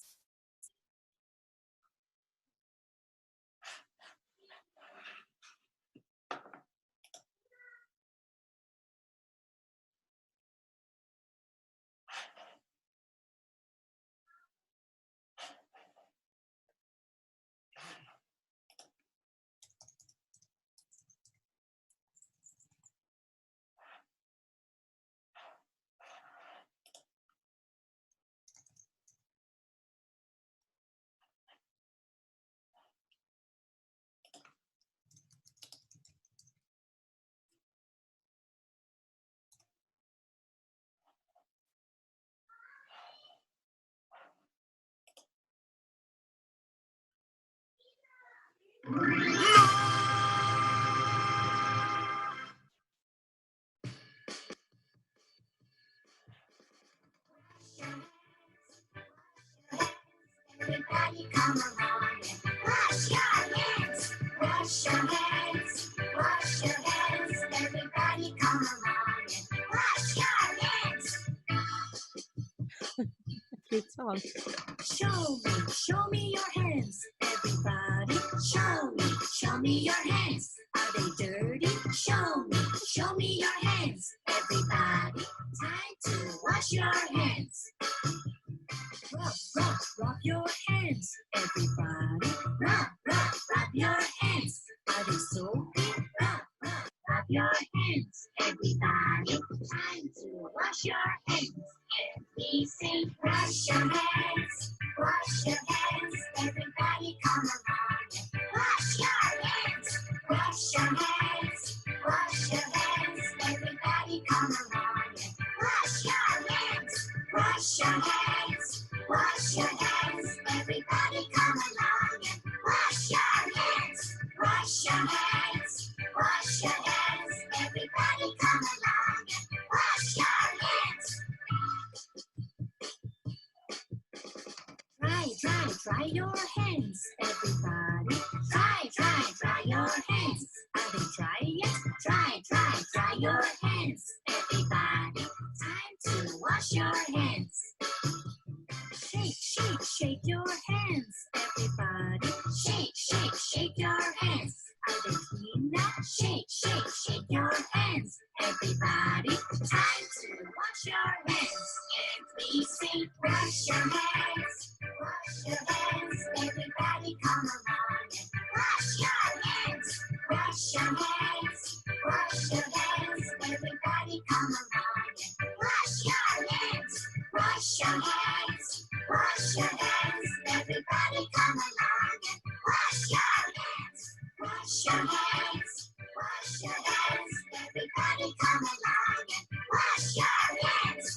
Everybody come along and wash your hands. Wash your hands. Wash your hands. Everybody come along and wash your hands. Cute song. Show me your hands. Everybody, show me your hands. Are they dirty? Show me your hands. Everybody, time to wash your hands. Rub your hands, everybody. Rub your hands. Are they soapy? Rub your hands, everybody. Time to wash your hands. And we say, wash your hands. Wash your hands. Everybody come along and wash your hands. Wash your hands. Wash your hands. Everybody come along and wash your hands. Wash your hands. Wash your hands, everybody come along and wash your hands. Wash your hands, wash your hands, everybody come along and wash your hands. Dry your hands, everybody. Dry your hands. Are they dry yet? Dry your hands, everybody. Time to wash your hands. Shake your hands, everybody. Shake your hands. Are they clean now? Shake your hands, everybody. Time to wash your hands. And we say, wash your hands. Wash your hands, everybody come along and wash your hands. Wash your hands. Wash your hands, everybody come along and wash your hands. Wash your hands. Wash your hands, everybody come along and wash your hands. Wash your hands. Wash your hands, everybody come along and wash your hands.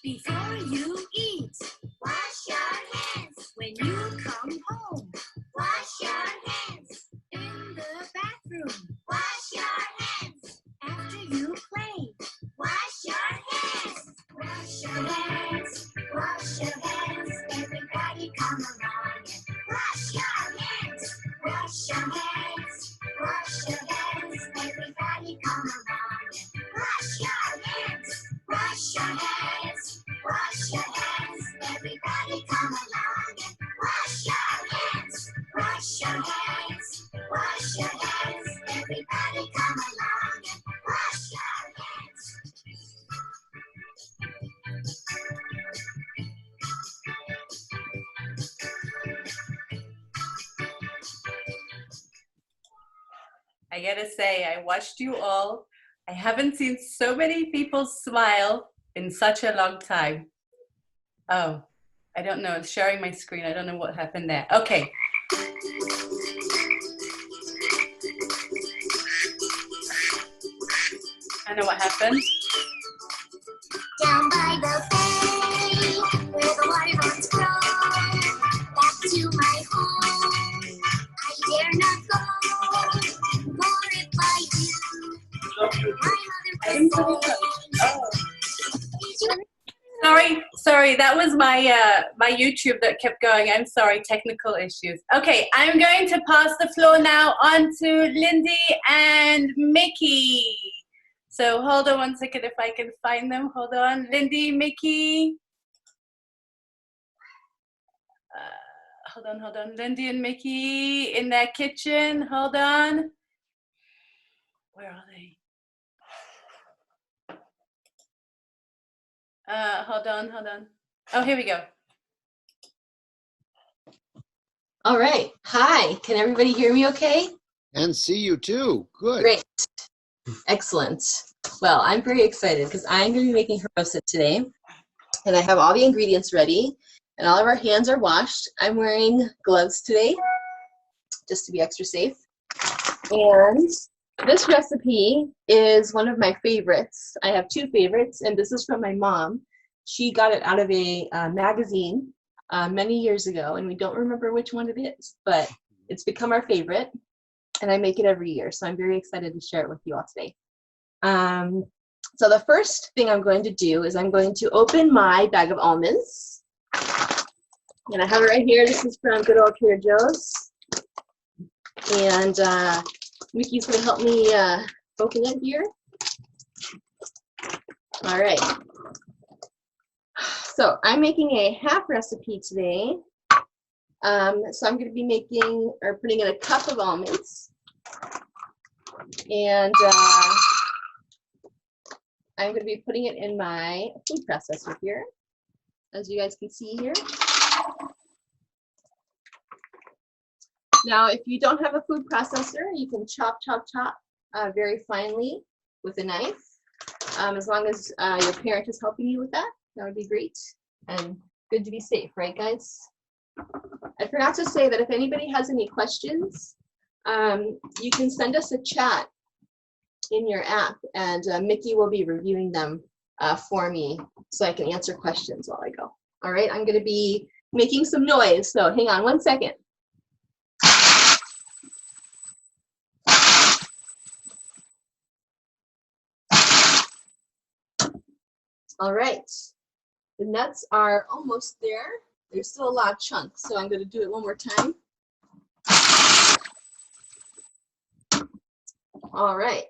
Before you eat, wash your hands. when you come home. Wash your hands in the bathroom. Wash your hands after you play. Wash your hands. Wash your hands. Wash your hands. Everybody come along and wash your hands. Wash your hands. Wash your hands. Everybody come along and wash your hands. Wash your hands. Wash your hands. Everybody come along and wash your hands. Wash your hands. Wash your hands. Everybody come along and wash your hands. I gotta say, I watched you all. I haven't seen so many people smile in such a long time. Oh, I don't know. It's sharing my screen. I don't know what happened there. Okay. I know what happened. Down by the bay, where the water runs grow, back to my home, I dare not go, for if I do, my mother Sorry, that was my my YouTube that kept going. I'm sorry, technical issues. Okay, I'm going to pass the floor now on to Lindy and Mickey. So hold on one second if I can find them. Hold on. Lindy, Mickey. Hold on. Lindy and Mickey in their kitchen. Hold on. Where are they? Hold on. Oh, here we go. All right. Hi. Can everybody hear me okay? And see you too. Good. Great. Excellent. Well, I'm very excited because I'm going to be making haroset today. And I have all the ingredients ready. And all of our hands are washed. I'm wearing gloves today just to be extra safe. And this recipe is one of my favorites. I have two favorites, and this is from my mom. She got it out of a magazine many years ago, and we don't remember which one it is, but it's become our favorite, and I make it every year, so I'm very excited to share it with you all today. So the first thing I'm going to do is I'm going to open my bag of almonds, and I have it right here. This is from good old Trader Joe's, and Mickey's going to help me open it here. All right. So I'm making a half recipe today. So I'm going to be making or putting in a cup of almonds. And I'm going to be putting it in my food processor here, as you guys can see here. Now, if you don't have a food processor, you can chop very finely with a knife. As long as your parent is helping you with that, that would be great. And good to be safe, right, guys? I forgot to say that if anybody has any questions, you can send us a chat in your app, and Mickey will be reviewing them for me so I can answer questions while I go. All right, I'm going to be making some noise, so hang on one second. All right, the nuts are almost there. There's still a lot of chunks, so I'm going to do it one more time. All right.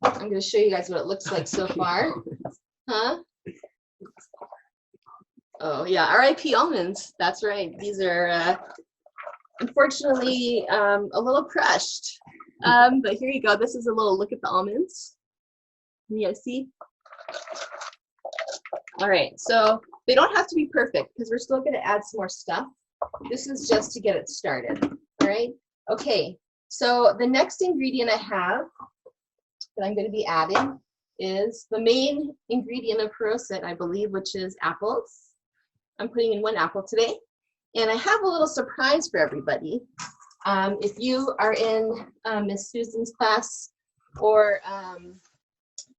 I'm going to show you guys what it looks like so far. Huh? Oh, yeah, RIP almonds. That's right. These are, unfortunately, a little crushed. But here you go. This is a little look at the almonds. Can you guys see? All right, so they don't have to be perfect because we're still going to add some more stuff. This is just to get it started. All right. Okay. So the next ingredient I have that I'm going to be adding is the main ingredient of haroset, I believe, which is apples. I'm putting in 1 apple today, and I have a little surprise for everybody. If you are in Miss Susan's class or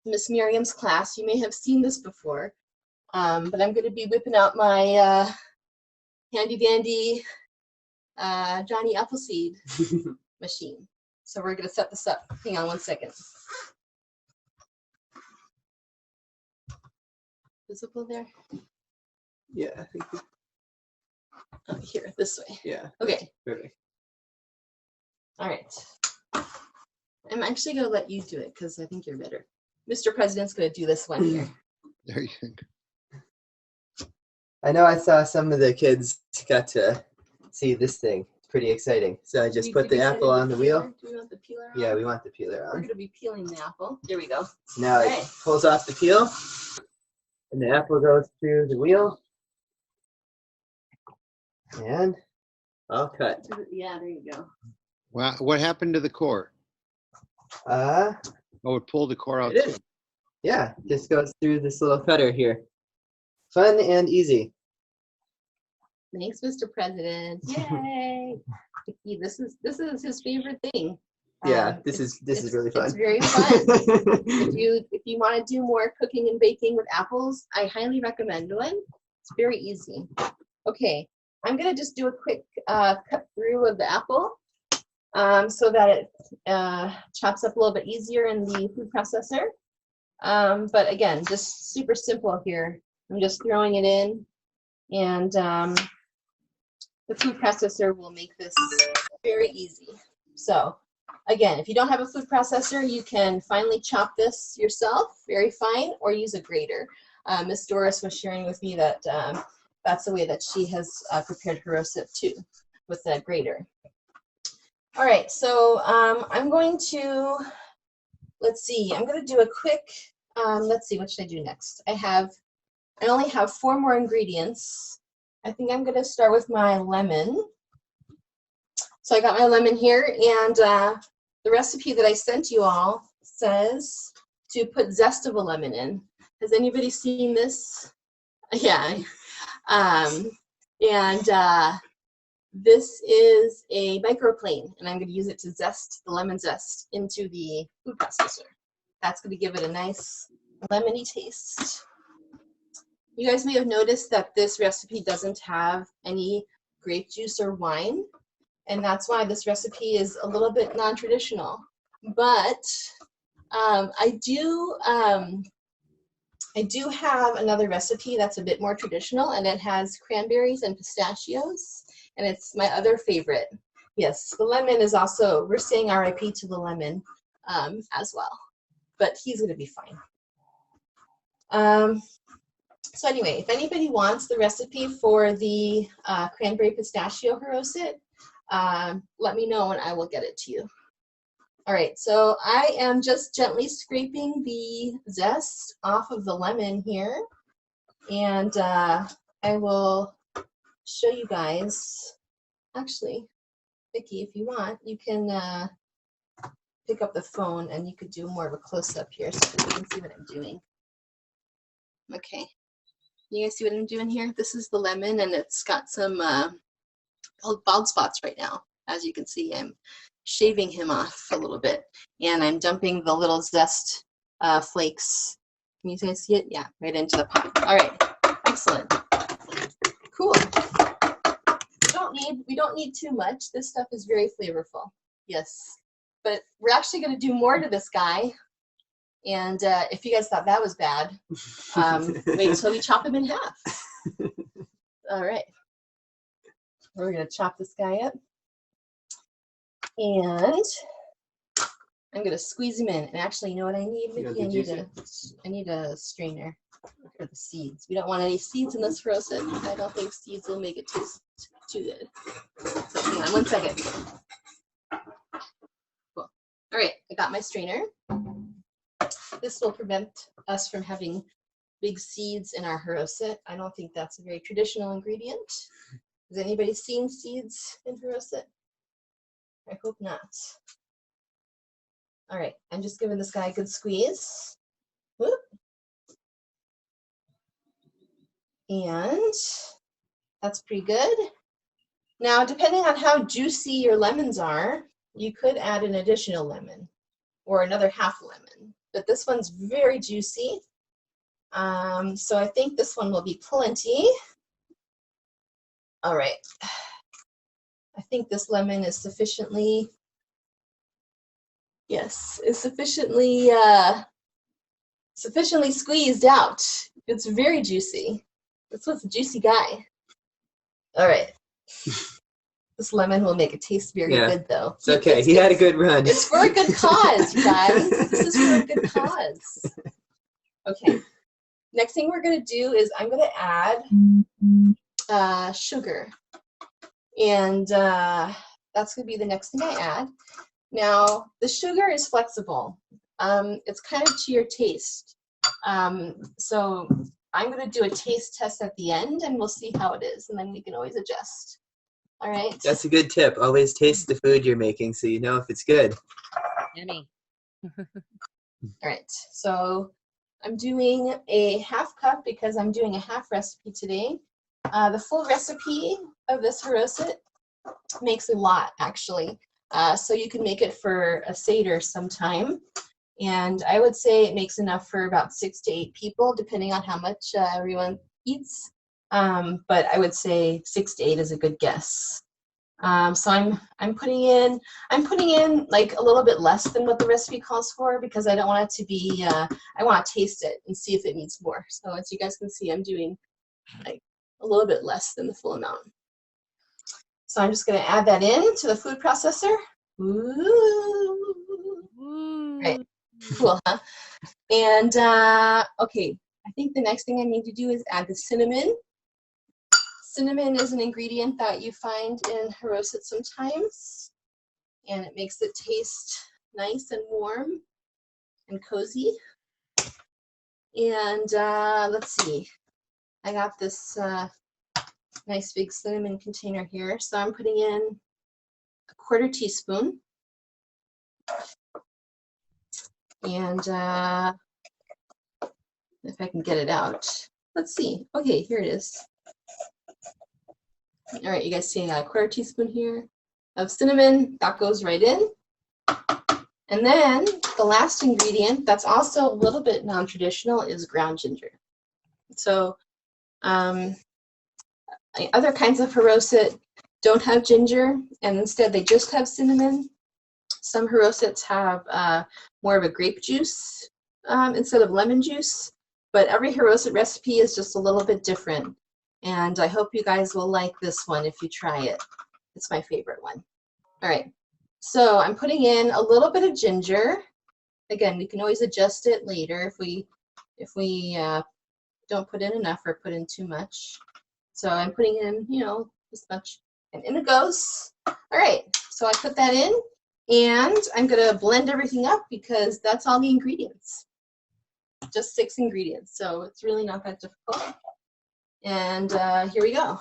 Miss Miriam's class, you may have seen this before, but I'm going to be whipping out my handy dandy Johnny Appleseed machine. So we're gonna set this up. Hang on one second. Visible there? Yeah, I think. Oh, here, this way. Yeah. Okay. Perfect. All right. I'm actually going to let you do it because I think you're better. Mr. President's going to do this one here. There you go. I know I saw some of the kids got to see this thing. It's pretty exciting. So I just put the apple on the wheel. Do we want the peeler on? Yeah, we want the peeler We're on. going to be peeling the apple. There we go. So now it Right. pulls off the peel, and the apple goes through the wheel, and all cut. Yeah, there you go. Wow, what happened to the core? Oh, it pulled the core out it too. is. Yeah, just goes through this little cutter here. Fun and easy. Thanks, Mr. President. Yay! Vicky, this is his favorite thing. Yeah, this is really fun. It's very fun. if you want to do more cooking and baking with apples, I highly recommend one. It's very easy. Okay, I'm gonna just do a quick cut through of the apple so that it chops up a little bit easier in the food processor. But again, just super simple here. I'm just throwing it in, and the food processor will make this very easy. So again, if you don't have a food processor, you can finely chop this yourself, very fine, or use a grater. Miss Doris was sharing with me that that's the way that she has prepared her rosette too, with the grater. All right, so I'm going to, let's see, I'm going to do a quick, let's see, what should I do next? I only have 4 more ingredients. I think I'm going to start with my lemon. So I got my lemon here, and the recipe that I sent you all says to put zest of a lemon in. Has anybody seen this? Yeah. This is a microplane, and I'm going to use it to zest the lemon zest into the food processor. That's going to give it a nice lemony taste. You guys may have noticed that this recipe doesn't have any grape juice or wine, and that's why this recipe is a little bit non-traditional. But I do have another recipe that's a bit more traditional, and it has cranberries and pistachios, and it's my other favorite. Yes, the lemon is also, we're saying RIP to the lemon as well, but he's going to be fine. So anyway, if anybody wants the recipe for the cranberry pistachio haroset, let me know and I will get it to you. All right, so I am just gently scraping the zest off of the lemon here, and I will show you guys. Actually, Vicki, if you want, you can pick up the phone and you could do more of a close-up here so that you can see what I'm doing. Okay, you guys see what I'm doing here? This is the lemon, and it's got some bald spots right now. As you can see, I'm shaving him off a little bit, and I'm dumping the little zest flakes. Can you guys see it? Yeah, right into the pot. All right, excellent, cool. We don't need too much. This stuff is very flavorful. Yes, but we're actually going to do more to this guy. And if you guys thought that was bad, wait until we chop him in half. All right, we're going to chop this guy up. And I'm going to squeeze him in. And actually, you know what I need, Vicki? I need a strainer for the seeds. We don't want any seeds in this frozen. I don't think seeds will make it taste too good. So hang on one second. Cool. All right, I got my strainer. This will prevent us from having big seeds in our haroset. I don't think that's a very traditional ingredient. Has anybody seen seeds in haroset? I hope not. All right, I'm just giving this guy a good squeeze. Whoop. And that's pretty good. Now, depending on how juicy your lemons are, you could add an additional lemon or another half lemon. But this one's very juicy. So I think this one will be plenty. All right. I think this lemon is sufficiently, yes, is sufficiently squeezed out. It's very juicy. This was a juicy guy. All right. This lemon will make it taste very Yeah. good, though. It's okay. He had a good run. It's for a good cause, you guys. This is for a good cause. Okay. Next thing we're going to do is I'm going to add sugar. And that's going to be the next thing I add. Now, the sugar is flexible. It's kind of to your taste. So I'm going to do a taste test at the end, and we'll see how it is, and then we can always adjust. All right? That's a good tip. Always taste the food you're making so you know if it's good. Yummy. All right. So I'm doing a half cup because I'm doing a half recipe today. The full recipe of this haroset makes a lot, actually. So you can make it for a Seder sometime. And I would say it makes enough for about 6 to 8 people, depending on how much everyone eats. But I would say 6 to 8 is a good guess. So I'm putting in like a little bit less than what the recipe calls for because I don't want it to be. I want to taste it and see if it needs more. So as you guys can see, I'm doing like a little bit less than the full amount. So I'm just going to add that in to the food processor. Ooh. Right. Cool, huh? And okay, I think the next thing I need to do is add the cinnamon. Cinnamon is an ingredient that you find in haroset sometimes, and it makes it taste nice and warm and cozy. And let's see, I got this nice big cinnamon container here, so I'm putting in a 1/4 teaspoon. And if I can get it out, let's see. Okay, here it is. All right, you guys see a 1/4 teaspoon here of cinnamon. That goes right in. And then the last ingredient that's also a little bit non-traditional is ground ginger. So other kinds of haroset don't have ginger, and instead they just have cinnamon. Some harosets have more of a grape juice instead of lemon juice, but every haroset recipe is just a little bit different. And I hope you guys will like this one if you try it. It's my favorite one. All right, so I'm putting in a little bit of ginger. Again, we can always adjust it later if we don't put in enough or put in too much. So I'm putting in, this much, and in it goes. All right, so I put that in. And I'm going to blend everything up because that's all the ingredients. Just 6 ingredients, so it's really not that difficult. And here we go.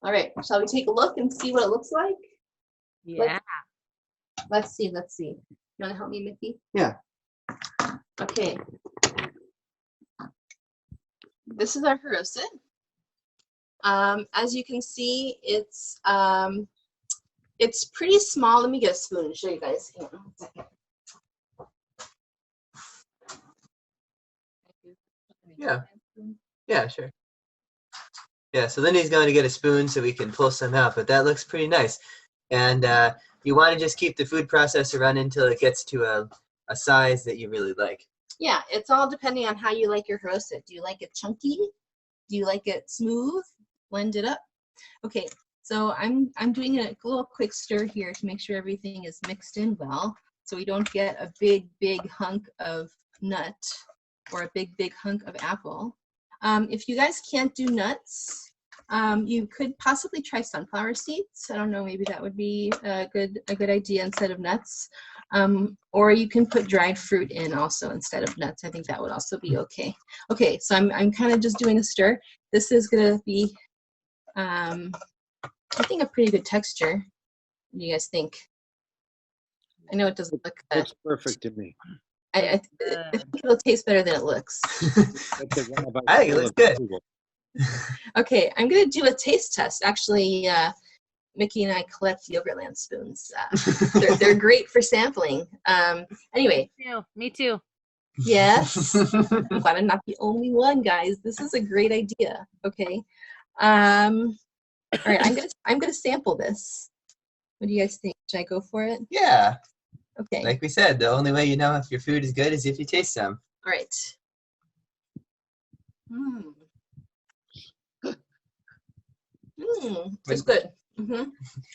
All right, shall we take a look and see what it looks like? Yeah. Let's see. You want to help me, Mickey? Yeah. Okay. This is our haroset. As you can see, it's pretty small. Let me get a spoon and show you guys. Hang on 1 second. Yeah. Yeah, sure. Yeah, so Lindy's going to get a spoon so we can pull some out, but that looks pretty nice. And you want to just keep the food processor running until it gets to a size that you really like. Yeah, it's all depending on how you like your haroset. Do you like it chunky? Do you like it smooth? Blend it up. Okay, so I'm doing a little quick stir here to make sure everything is mixed in well, so we don't get a big hunk of nut or a big hunk of apple. If you guys can't do nuts, you could possibly try sunflower seeds. I don't know, maybe that would be a good idea instead of nuts. Or you can put dried fruit in also instead of nuts. I think that would also be okay. Okay, so I'm kind of just doing a stir. This is gonna be, I think, a pretty good texture. What do you guys think? I know it doesn't look. It's perfect to me. I think it'll taste better than it looks. I think it looks good. Okay, I'm gonna do a taste test. Actually, Mickey and I collect Yogurtland spoons. They're great for sampling. Anyway. Me too. Yes. I'm glad I'm not the only one, guys. This is a great idea. Okay. All right, I'm gonna sample this. What do you guys think? Should I go for it? Yeah. Okay. Like we said, the only way you know if your food is good is if you taste some. All right. It's good. Mm-hmm.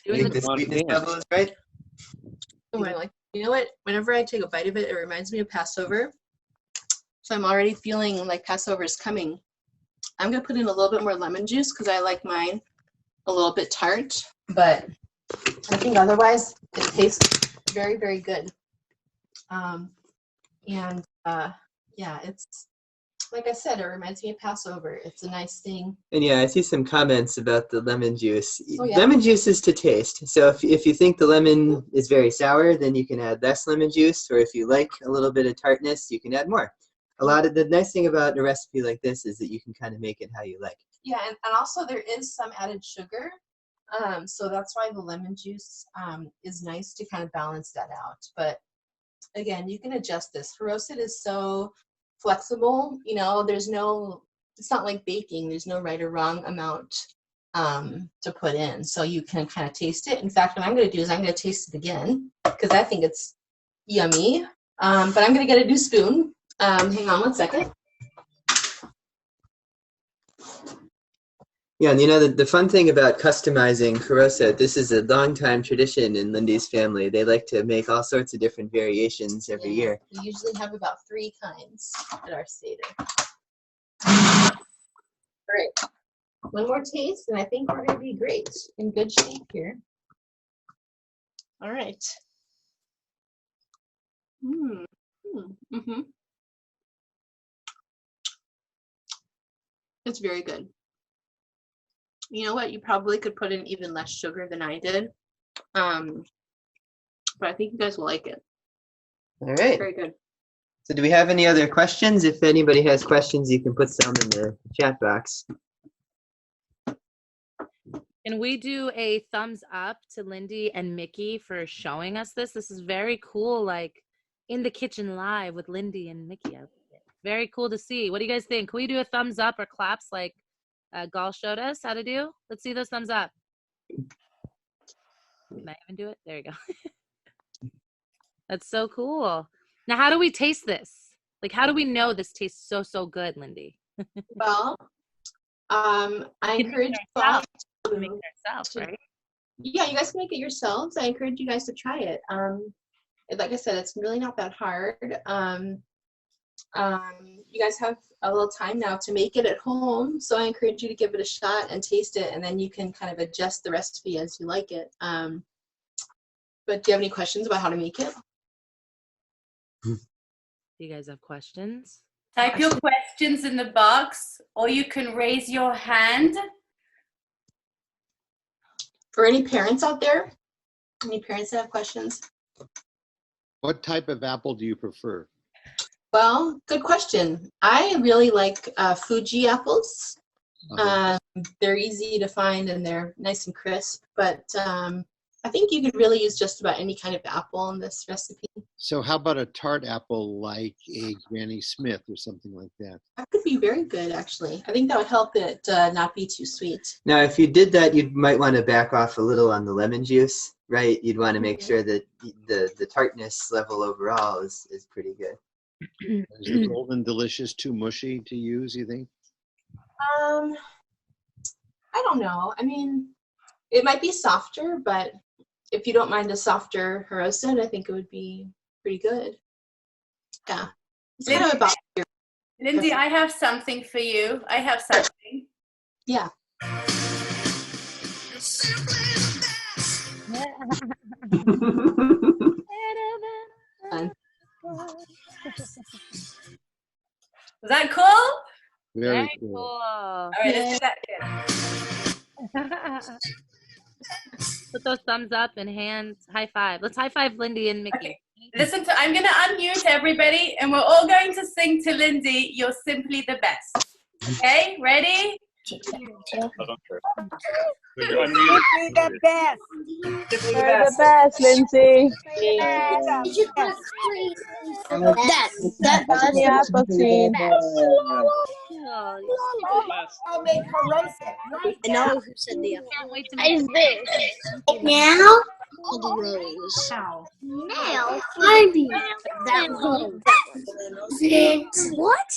You think the sweetness level is right? Oh, I like. You know what? Whenever I take a bite of it, it reminds me of Passover. So I'm already feeling like Passover is coming. I'm gonna put in a little bit more lemon juice because I like mine a little bit tart. But I think otherwise it tastes very, very good. Yeah, it's like I said, it reminds me of Passover. It's a nice thing. And yeah, I see some comments about the lemon juice. Oh, yeah? Lemon juice is to taste. So if you think the lemon is very sour, then you can add less lemon juice. Or if you like a little bit of tartness, you can add more. A lot of the nice thing about a recipe like this is that you can kind of make it how you like. Yeah, and also there is some added sugar. So that's why the lemon juice is nice to kind of balance that out. But again, you can adjust this. Roasted is so flexible, you know, it's not like baking. There's no right or wrong amount to put in. So you can kind of taste it. In fact, what I'm going to do is I'm going to taste it again because I think it's yummy. But I'm going to get a new spoon. Hang on one second. Yeah, and you know, the fun thing about customizing Haroset, this is a long-time tradition in Lindy's family. They like to make all sorts of different variations every year. We usually have about 3 kinds at our Seder. All right, one more taste, and I think we're going to be great, in good shape here. All right. It's very good. You know what? You probably could put in even less sugar than I did. But I think you guys will like it. All right. Very good. So do we have any other questions? If anybody has questions, you can put some in the chat box. Can we do a thumbs up to Lindy and Mickey for showing us this? This is very cool, like in the kitchen live with Lindy and Mickey. Very cool to see. What do you guys think? Can we do a thumbs up or claps like Gal showed us how to do? Let's see those thumbs up. Can I even do it? There you go. That's so cool. Now, how do we taste this? Like, how do we know this tastes so good, Lindy? Well, I encourage you all to make it ourselves, right? Yeah, you guys can make it yourselves. I encourage you guys to try it. Like I said, it's really not that hard. You guys have a little time now to make it at home, so I encourage you to give it a shot and taste it, and then you can kind of adjust the recipe as you like it. But do you have any questions about how to make it? Do you guys have questions? Type your questions in the box, or you can raise your hand. For any parents out there, any parents that have questions? What type of apple do you prefer? Well, good question. I really like Fuji apples. They're easy to find and they're nice and crisp, but I think you could really use just about any kind of apple in this recipe. So how about a tart apple like a Granny Smith or something like that? That could be very good, actually. I think that would help it not be too sweet. Now, if you did that, you might want to back off a little on the lemon juice, right? You'd want to make sure that the tartness level overall is pretty good. Is the Golden Delicious too mushy to use, you think? I don't know. I mean, it might be softer, but if you don't mind a softer Haroset, I think it would be pretty good. Yeah. It's kind of about Lindy, I have something for you. I have something. Yeah. Was that cool? Very cool. All right, let's do that again. Put those thumbs up and hands. High five. Let's high five Lindy and Mickey. Okay. Listen to, I'm going to unmute everybody and we're all going to sing to Lindy, You're Simply the Best. Okay, ready? You're the best. You're the best, Lindsay. That's the apple scene. I'll make Haroset right I now. know who said the Can't wait to Is meet this now? The rose. Now, Barbie. That one. What?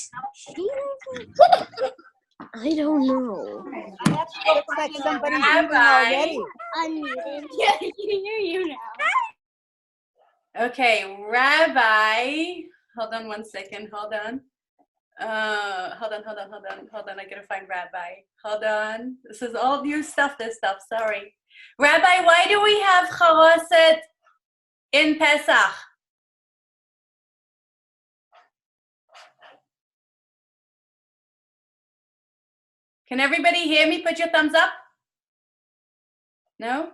I don't know. Looks like somebody's leaving Rabbi. already. Unmuted. Yeah, I can hear you now. Okay, Rabbi. Hold on one second. Hold on. Hold on. I gotta find Rabbi. Hold on. This is all new stuff. Sorry. Rabbi, why do we have Charoset in Pesach? Can everybody hear me? Put your thumbs up. No?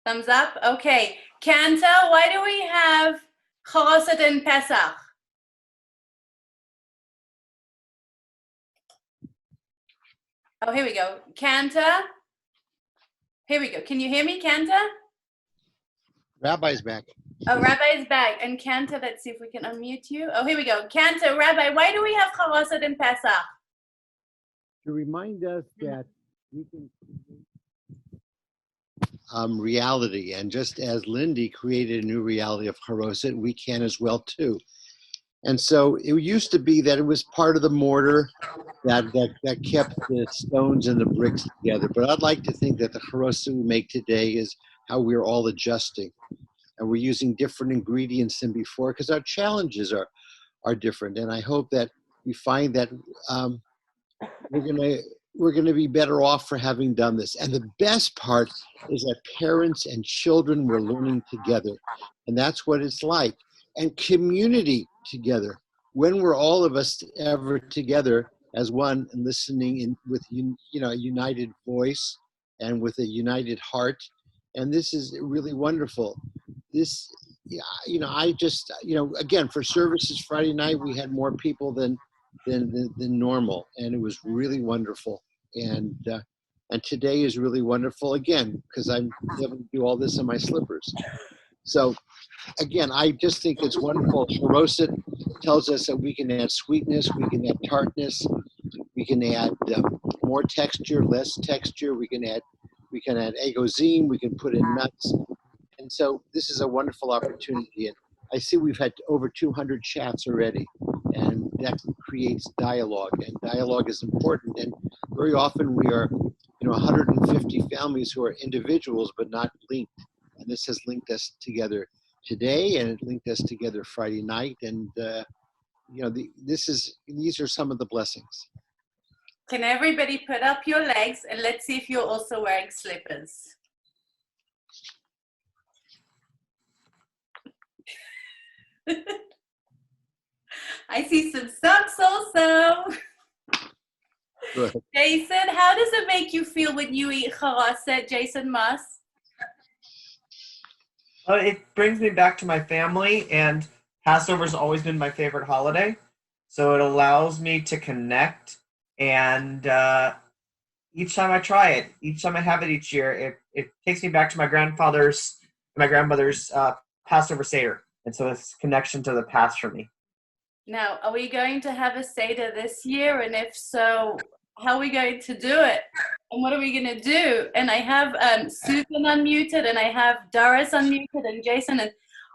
Thumbs up? Okay. Kanta, why do we have Charoset in Pesach? Oh, here we go. Kanta. Here we go. Can you hear me, Kanta? Rabbi's back. Oh, Rabbi is back. And Kanta, let's see if we can unmute you. Oh, here we go. Kanta, Rabbi, why do we have Charoset in Pesach? To remind us that we can create reality, and just as Lindy created a new reality of Haroset, we can as well too. And so it used to be that it was part of the mortar that kept the stones and the bricks together. But I'd like to think that the Haroset we make today is how we're all adjusting, and we're using different ingredients than before because our challenges are different. And I hope that we find that we're gonna be better off for having done this. And the best part is that parents and children were learning together, and that's what it's like. And community together. When we're all of us ever together as one and listening in with a united voice and with a united heart, and this is really wonderful. This, I just, again, for services Friday night we had more people than normal, and it was really wonderful. And today is really wonderful again because I'm able to do all this in my slippers. So again, I just think it's wonderful. Haroset tells us that we can add sweetness, we can add tartness, we can add more texture, less texture. We can add agozine, we can put in nuts, and so this is a wonderful opportunity. And I see we've had over 200 chats already, and that creates dialogue, and dialogue is important. And very often we are, 150 families who are individuals but not linked, and this has linked us together today, and it linked us together Friday night, and these are some of the blessings. Can everybody put up your legs and let's see if you're also wearing slippers. I see some socks also. Good. Jason, how does it make you feel when you eat Haroset, Jason Moss? It brings me back to my family, and Passover's always been my favorite holiday. So it allows me to connect, and each time I try it, each time I have it each year, it takes me back to my grandmother's Passover Seder. And so it's connection to the past for me. Now, are we going to have a Seder this year? And if so, how are we going to do it? And what are we going to do? And I have Susan unmuted, and I have Doris unmuted, and Jason, and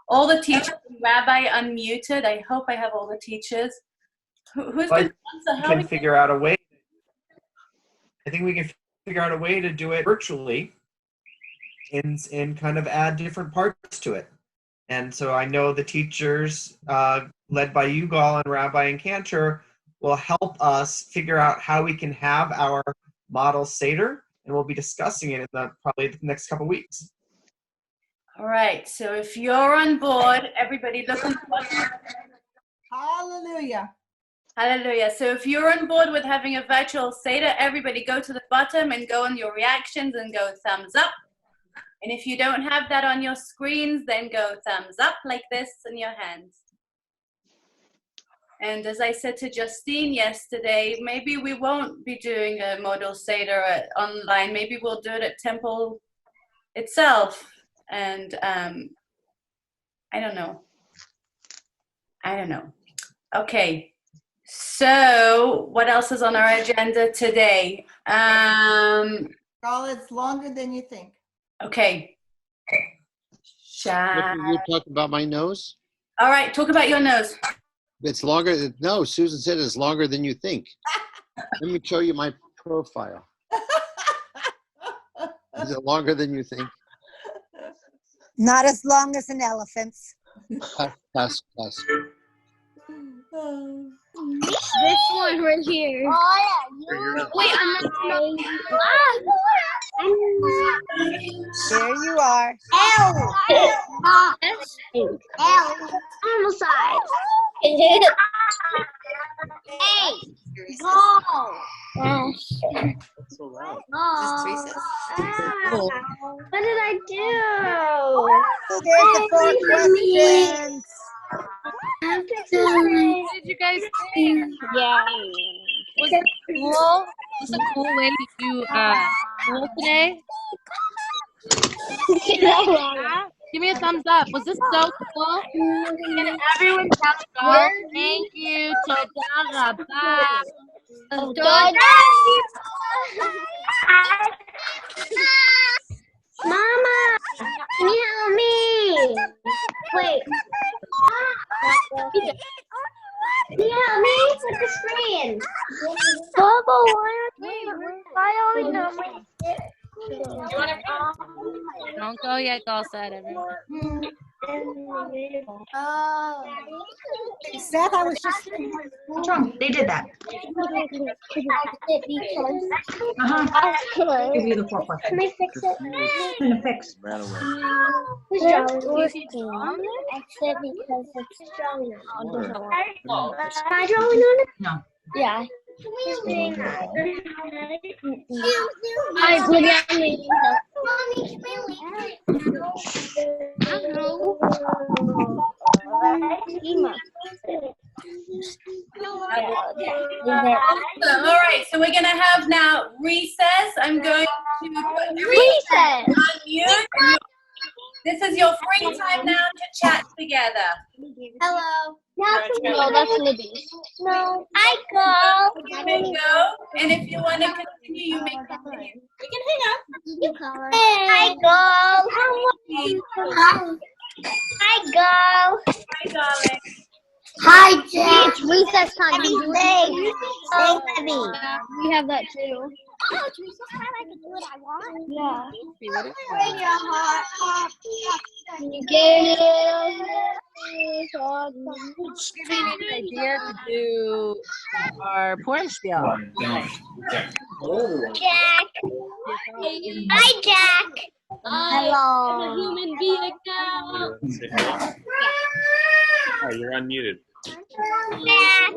all the teachers, and Rabbi unmuted. I hope I have all the teachers. Who's going to answer? How We can figure out a way. I think we can figure out a way to do it virtually and kind of add different parts to it. And so I know the teachers, led by Yugal and Rabbi and Cantor, will help us figure out how we can have our model Seder, and we'll be discussing it in probably the next couple weeks. All right, so if you're on board, everybody look on board. Hallelujah. Hallelujah. So if you're on board with having a virtual Seder, everybody go to the bottom and go on your reactions and go thumbs up. And if you don't have that on your screens, then go thumbs up like this in your hands. And as I said to Justine yesterday, maybe we won't be doing a model Seder online. Maybe we'll do it at Temple itself. And I don't know. Okay. So what else is on our agenda today? All it's longer than you think. Okay. You talk about my nose? All right, talk about your nose. It's longer. No, Susan said it's longer than you think. Let me show you my profile. Is it longer than you think? Not as long as an elephant's. Pass. This one right here. Wait, I'm not. There you are. L. Normal size. A. Ball. So loud. What did I do? There's the 4 questions. What did you guys think? Yeah. Was it cool? Was it a cool way to do school today? Yeah? Give me a thumbs up. Was this so cool? Can everyone tell God thank you? Toda rabba. Mama, can you help me? Wait. Can you help me with the screen? Bubble, why are we not? Don't go yet, Galsad, everyone. Seth, I was just. What's wrong? They did that. Give you the 4 questions. Can I fix it? Can I fix? Ran away. Who's drawing? I said because it's strong now. Am I drawing on it? No. Yeah. I look at me. Awesome. All right, so we're gonna have now recess. I'm going to put Recess. on mute. This is your free time now to chat together. Hello. No, that's Libby. No. Hi, go. You may go, and if you want to continue, you may continue. We can hang up. You call Hi, go. Hi, go. Hi, darling. Hi, Jack. It's recess time. Thanks, Libby. We have that too. Oh, it's recess time. I can do what I want. Yeah. Bring your heart. You get it. Give me an idea to do our porn spiel. Jack. Hi, Jack. Hello. I'm a human being now. Oh, you're unmuted. Jack.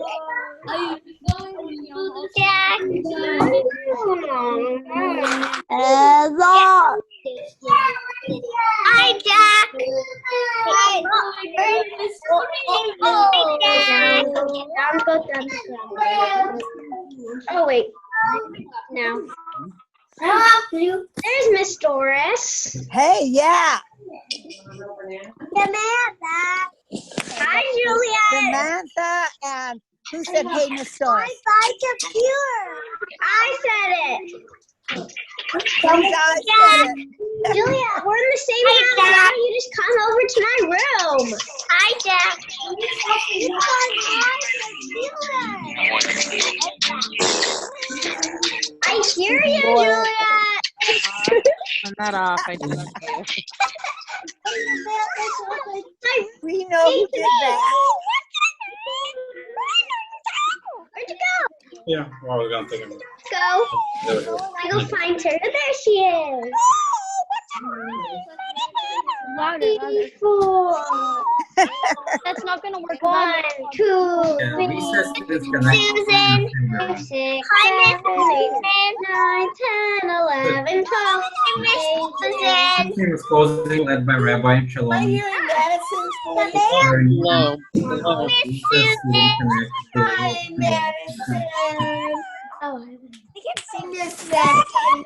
Jack. Hello. Hi, Jack. Hi. Oh, wait. No. There's Miss Doris. Hey, yeah. Samantha. Hi, Juliet. Samantha and who said hey, Miss Doris? My computer. I said it. Julia, we're in the same house. Why don't you just come over to my room? Hi, Jack. I hear you, Juliet. Turn that off. I don't know. We know who did that. Where'd you go? Yeah, well, we're going to take a minute. Go. I go find her. There she is. Louder. That's not gonna work. 1, 2, 3. Susan. 6, 7, 8, 9, 10, 11, 12. Susan. Meeting was closing, led by Rabbi Shalom. Am I hearing Madison's voice? Hello. Miss Susan. Hi, Madison. Oh, I can sing Miss Madison.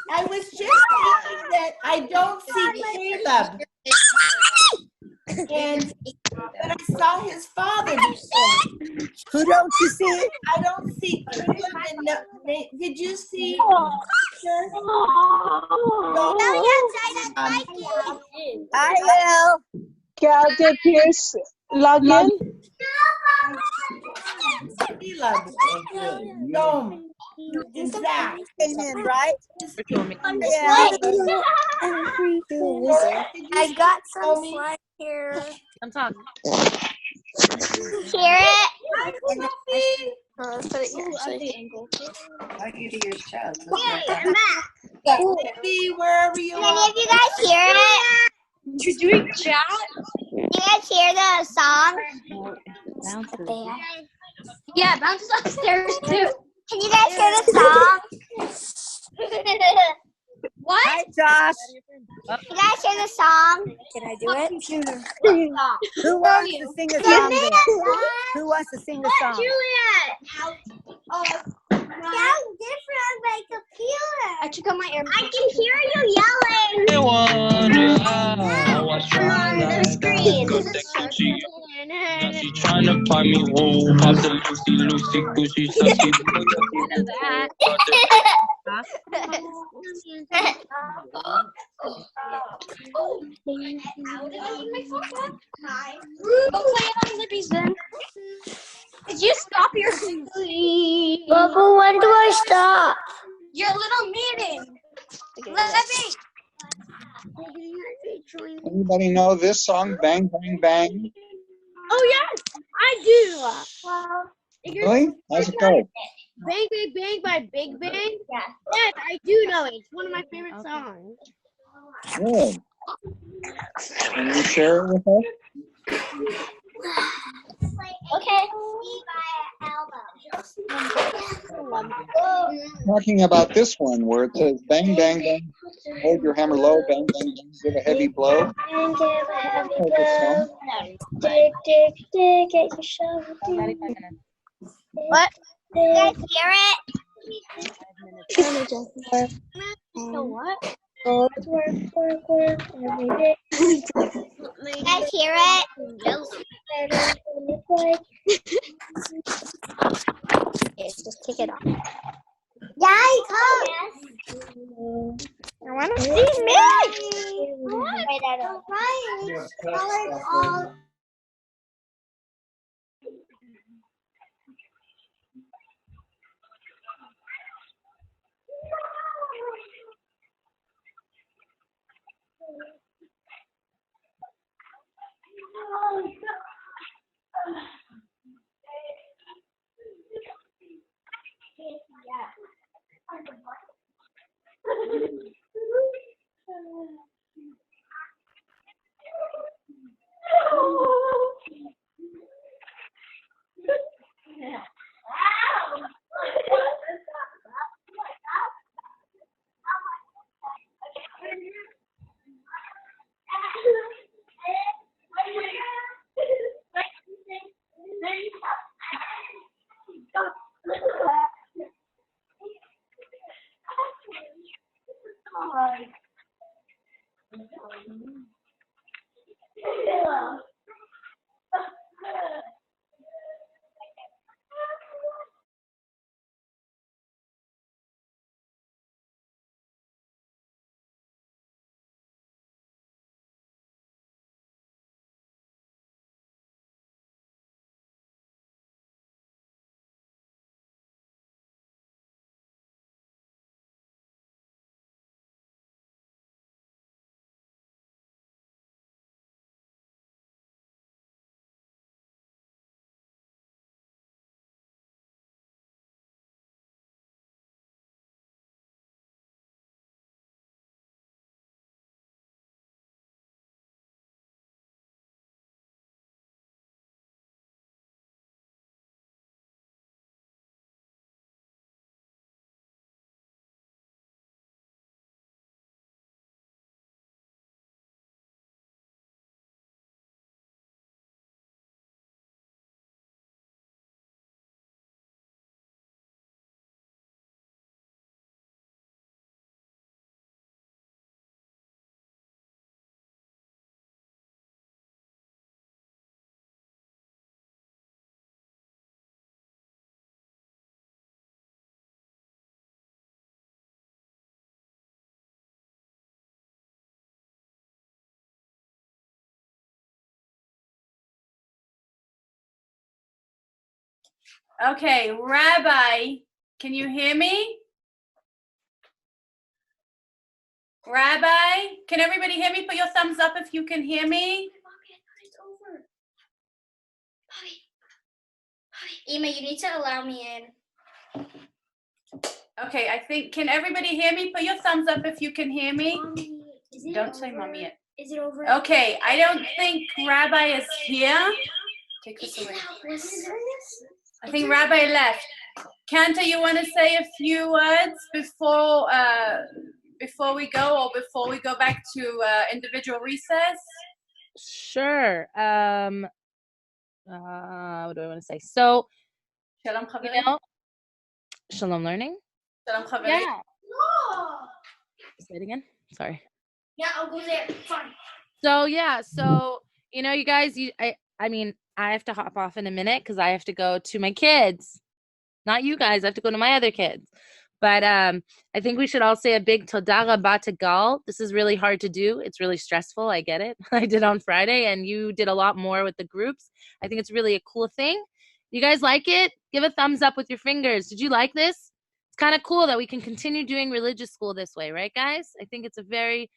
I was just thinking that I don't see Caleb. And but I saw his father before. Who don't you see? I don't see Caleb. Did you see? I will. Cal, did Pierce log in? Caleb. Dome. And Zach. Came in, right? Yeah. I got some slime here. I'm talking. Hear it? Let's put it here. I can do your chest. Yeah, I'm back. Baby, wherever you Can any of you guys hear it? You're doing chat? Do you guys hear the song? Yeah, it bounces upstairs too. Can you guys hear the song? What? Hi, Josh. Can you guys hear the song? Can I do it? Who wants to sing a song then? Who wants to sing a song? Juliet. Oh, sounds different by computer. I took out my AirPods. I can hear you yelling. On the screen. Now she tryna find me, whoa, pop the Lucy, Gucci, Sassy. Go play it on Libby's then. Did you stop your Bubba, when do I stop? your little meeting? Libby. Anybody know this song, Bang, Bang, Bang? Oh yes, I do. Really? How's it go? Bang Bang Bang by Big Bang. Yes, I do know it. It's one of my favorite songs. Good. Can you share it with us? Okay. Talking about this one where it says bang, bang, bang, hold your hammer low, bang, bang, bang, give a heavy blow. And give a heavy blow. Dig, dig, dig at your shovel. What? Did you guys hear it? So what? Work, work, work, every day. You guys hear it? Okay, just take it off. Yay, come! I want to see me! Wait, I don't. Colors all. Okay, Rabbi, can you hear me? Rabbi, can everybody hear me? Put your thumbs up if you can hear me. Ema, you need to allow me in. Okay, I think, can everybody hear me? Put your thumbs up if you can hear me. Mommy, is it Don't over? say mommy yet. Is it over? Okay, I don't think Rabbi is here. Take this away. I think Rabbi left. Kanta, you want to say a few words before we go, or before we go back to individual recess? Sure. What do I want to say? So, Shalom, you Chaverim. know, Shalom Learning. Shalom, Chaverim. Yeah. Say it again. Sorry. Yeah, I'll go there. Fine. So yeah, so you know, you guys, I mean, I have to hop off in a minute because I have to go to my kids. Not you guys. I have to go to my other kids. But I think we should all say a big Toda Rabba to Gal. This is really hard to do. It's really stressful. I get it. I did on Friday, and you did a lot more with the groups. I think it's really a cool thing. You guys like it? Give a thumbs up with your fingers. Did you like this? It's kind of cool that we can continue doing religious school this way, right, guys? I think it's a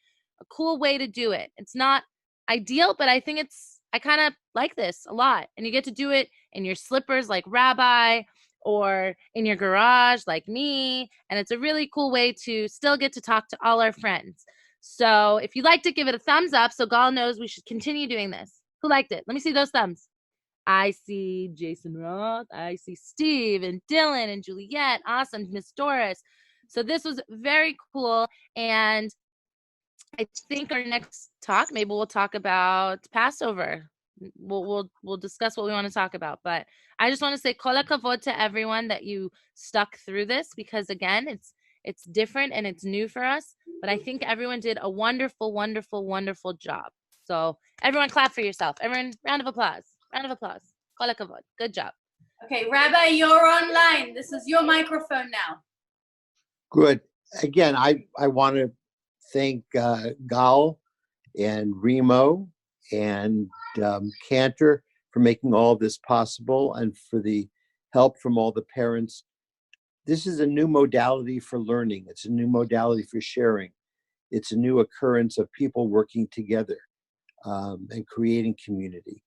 cool way to do it. It's not ideal, but I think I kind of like this a lot. And you get to do it in your slippers like Rabbi, or in your garage like me, and it's a really cool way to still get to talk to all our friends. So if you liked it, give it a thumbs up so Gal knows we should continue doing this. Who liked it? Let me see those thumbs. I see Jason Roth, I see Steve and Dylan and Juliet. Awesome. Miss Doris. So this was very cool, and I think our next talk, maybe we'll talk about Passover. We'll discuss what we want to talk about, but I just want to say kol hakavod to everyone that you stuck through this, because again, it's different and it's new for us, but I think everyone did a wonderful, wonderful, wonderful job. So everyone clap for yourself. Everyone, round of applause. Round of applause. Kol hakavod. Good job. Okay, Rabbi, you're online. This is your microphone now. Good. Again, I want to thank Gal and Remo and Cantor for making all this possible, and for the help from all the parents. This is a new modality for learning. It's a new modality for sharing. It's a new occurrence of people working together and creating community.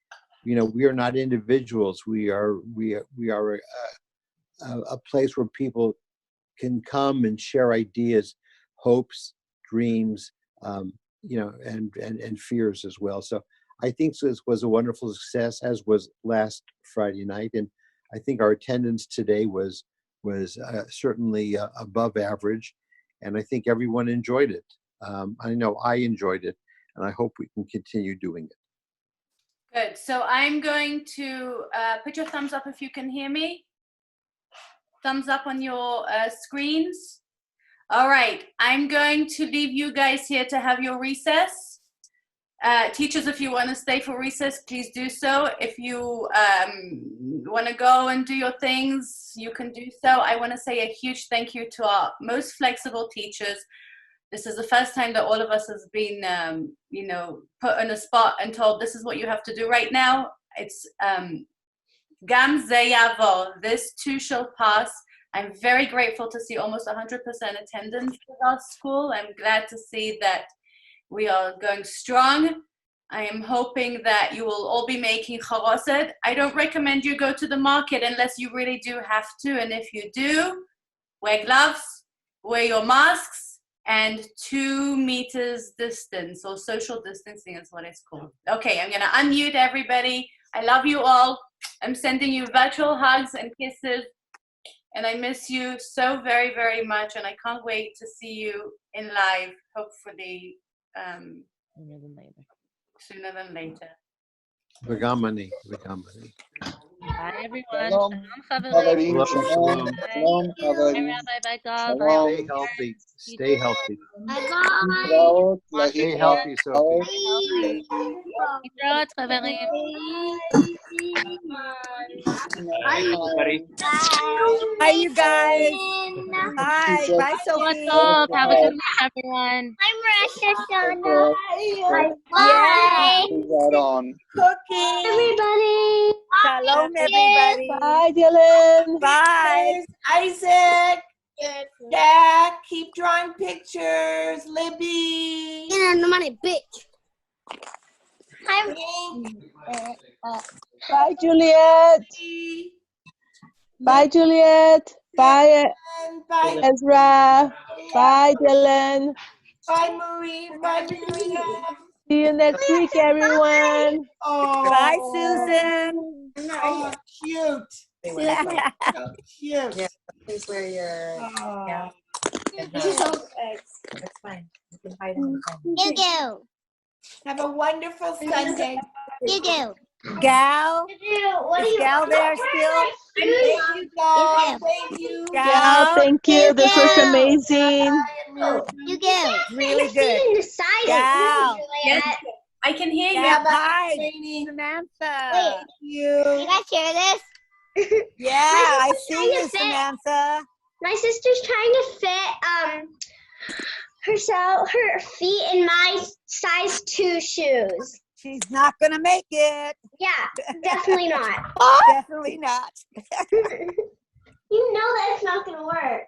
You know, we are not individuals. We are a place where people can come and share ideas, hopes, dreams, you know, and fears as well. So I think this was a wonderful success, as was last Friday night, and I think our attendance today was certainly above average, and I think everyone enjoyed it. I know I enjoyed it, and I hope we can continue doing it. Good. So I'm going to put your thumbs up if you can hear me. Thumbs up on your screens. All right. I'm going to leave you guys here to have your recess. Teachers, if you want to stay for recess, please do so. If you want to go and do your things, you can do so. I want to say a huge thank you to our most flexible teachers. This is the first time that all of us has been, you know, put on a spot and told this is what you have to do right now. It's Gam Ze Yavor. This too shall pass. I'm very grateful to see almost 100% attendance at our school. I'm glad to see that we are going strong. I am hoping that you will all be making charoset. I don't recommend you go to the market unless you really do have to. And if you do, wear gloves, wear your masks, and 2 meters distance, or social distancing is what it's called. Okay, I'm gonna unmute everybody. I love you all. I'm sending you virtual hugs and kisses. And I miss you so very, very much. And I can't wait to see you in live, hopefully sooner than later. V'gamani. Bye, everyone. Shalom, Shalom, Shalom, Shalom, Bye, Rabbi. Bye, God. Shalom. Stay healthy. Stay healthy. להתראות, Stay healthy, Sophie. להתראות, חברים. Everybody. Hi, you guys. Hi. Bye, What's Sophie. up? Have a good week, everyone. I'm Rosh Hashanah. Yeah. Bye. Right on. Cooking. Everybody. Shalom, everybody. Bye, Dylan. Bye. Isaac, Jack, keep drawing pictures. Libby. Yeah, no money, bitch. Bye, Juliet. Bye, Juliet. Bye, Bye. Ezra. Bye, Dylan. Bye, Marie. Bye, Maria. See you next week, everyone. Oh, Bye, Susan. Oh, cute. So cute. Yeah, please wear your. Oh. Yeah. That's fine. You can hide in the phone. You do. Have a wonderful Sunday. You do. Gal, What is Gal there still? Thank you, God. Thank you. Yeah, thank you. This was amazing. You do. Really good. Gal. Yes, I can hear you. Gal, hi, Wait, Samantha. you. You guys hear this? Yeah, I sister's see trying to you, fit- Samantha. My sister's trying to fit her feet in my size 2 shoes. She's not gonna make it. Yeah, definitely not. Definitely not. You know that's not gonna work.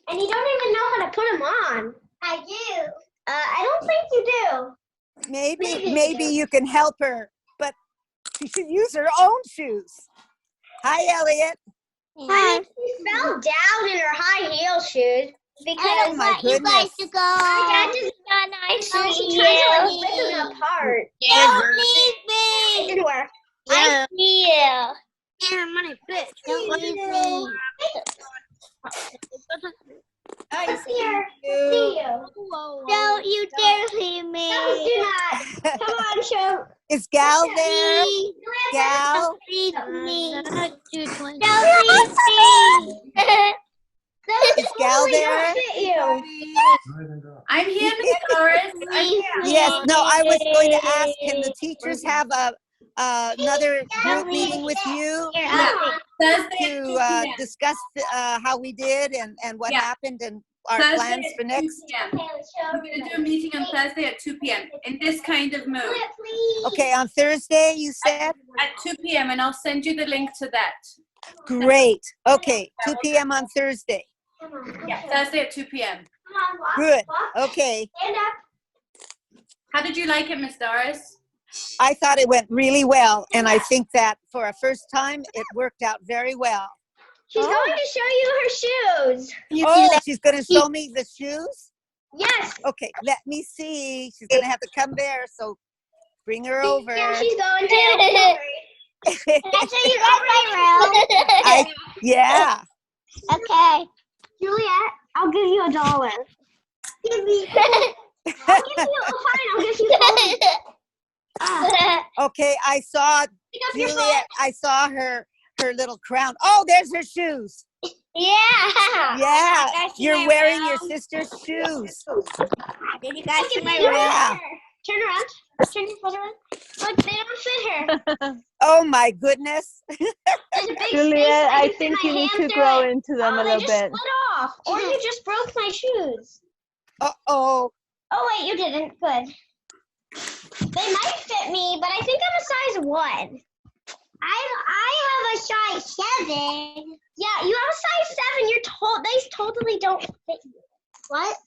And you don't even know how to put them on. I do. I don't think you do. Maybe you can help her, but she should use her own shoes. Hi, Elliot. Hi. She fell down in her high heel shoes because Oh, my you guys goodness. to go. My dad does not nice. So she tried to like rip them apart. Don't leave me. It didn't work. I see you. Yeah, money, bitch. Don't leave me. I See you. Don't you dare leave me. No, do not. Come on, show. Is Gal there? Gal? Don't leave me. Don't leave me. Is Gal there? I'm here, Miss Doris. I'm here. Yes. No, I was going to ask, can the teachers have another group meeting with you to discuss how we did and what happened and our Thursday plans at for 2 next? p.m. We're going to do a meeting on Thursday at 2 p.m. in this kind of mood. Okay, on Thursday, you said? At 2 p.m. and I'll send you the link to that. Great. Okay, 2 p.m. on Thursday. Yeah, Thursday at 2 p.m. Good. Okay. How did you like it, Miss Doris? I thought it went really well, and I think that for a first time, it worked out very well. She's going to show you her shoes. Oh, she's going to show me the shoes? Yes. Okay, let me see. She's going to have to come there, so bring her over. Yeah, she's going to. Can I show you guys my room? Yeah. Okay. Juliet, I'll give you $1. Give me. I'll give you, fine, I'll give you $1. Okay, I saw Juliet. I saw her little crown. Oh, there's her shoes. Yeah. Yeah, You guys see you're my wearing room? your sister's shoes. Did you guys see my Yeah. room? Turn around. Turn your foot around. Look, they don't fit her. Oh my goodness. There's a big Juliet, space I can think fit you my need to hand grow in. into them a They little just bit. split off. Or you just broke my shoes. Uh-oh. Oh, wait, you didn't. Good. They might fit me, but I think I'm a size 1. I have a size 7. Yeah, you have a size 7. They totally don't fit you. What?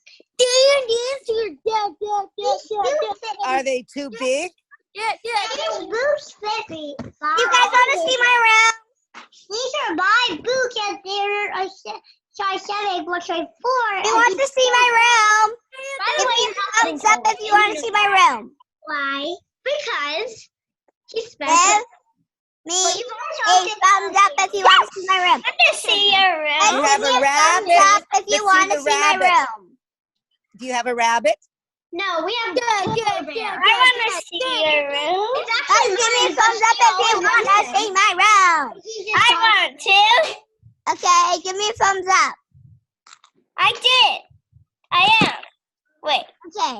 Are they too big? Yeah. These boots fit me. You guys want to see my room? These are my boots, and they're a size 7, but size 4. Who wants to see my room? By the way, thumbs up if you want to see my room. Why? Because she's special. Me, a thumbs up if you want to see my room. Let me see your room. You have a rabbit? Thumbs up if you Let's want to the see my rabbit. room. Do you have a rabbit? No, we have good. I want to see your room. Give me a thumbs up if you want to see my room. I want to. Okay, give me a thumbs up. I did. I am. Wait. Okay.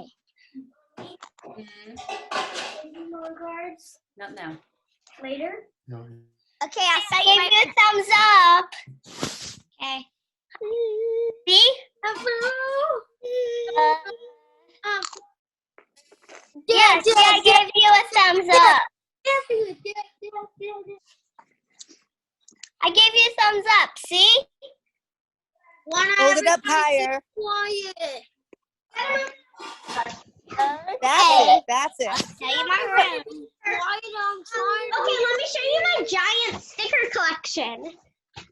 More cards? Not now. Later? No. Okay, I'll give you a thumbs up. Okay. See? Yes, I gave you a thumbs up. you a thumbs up. See? Hold it up higher. Quiet. That's it. That's it. I'll tell you my room. Okay, let me show you my giant sticker collection.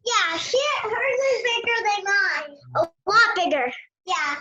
Yeah, hers is bigger than mine. A lot bigger. Yeah.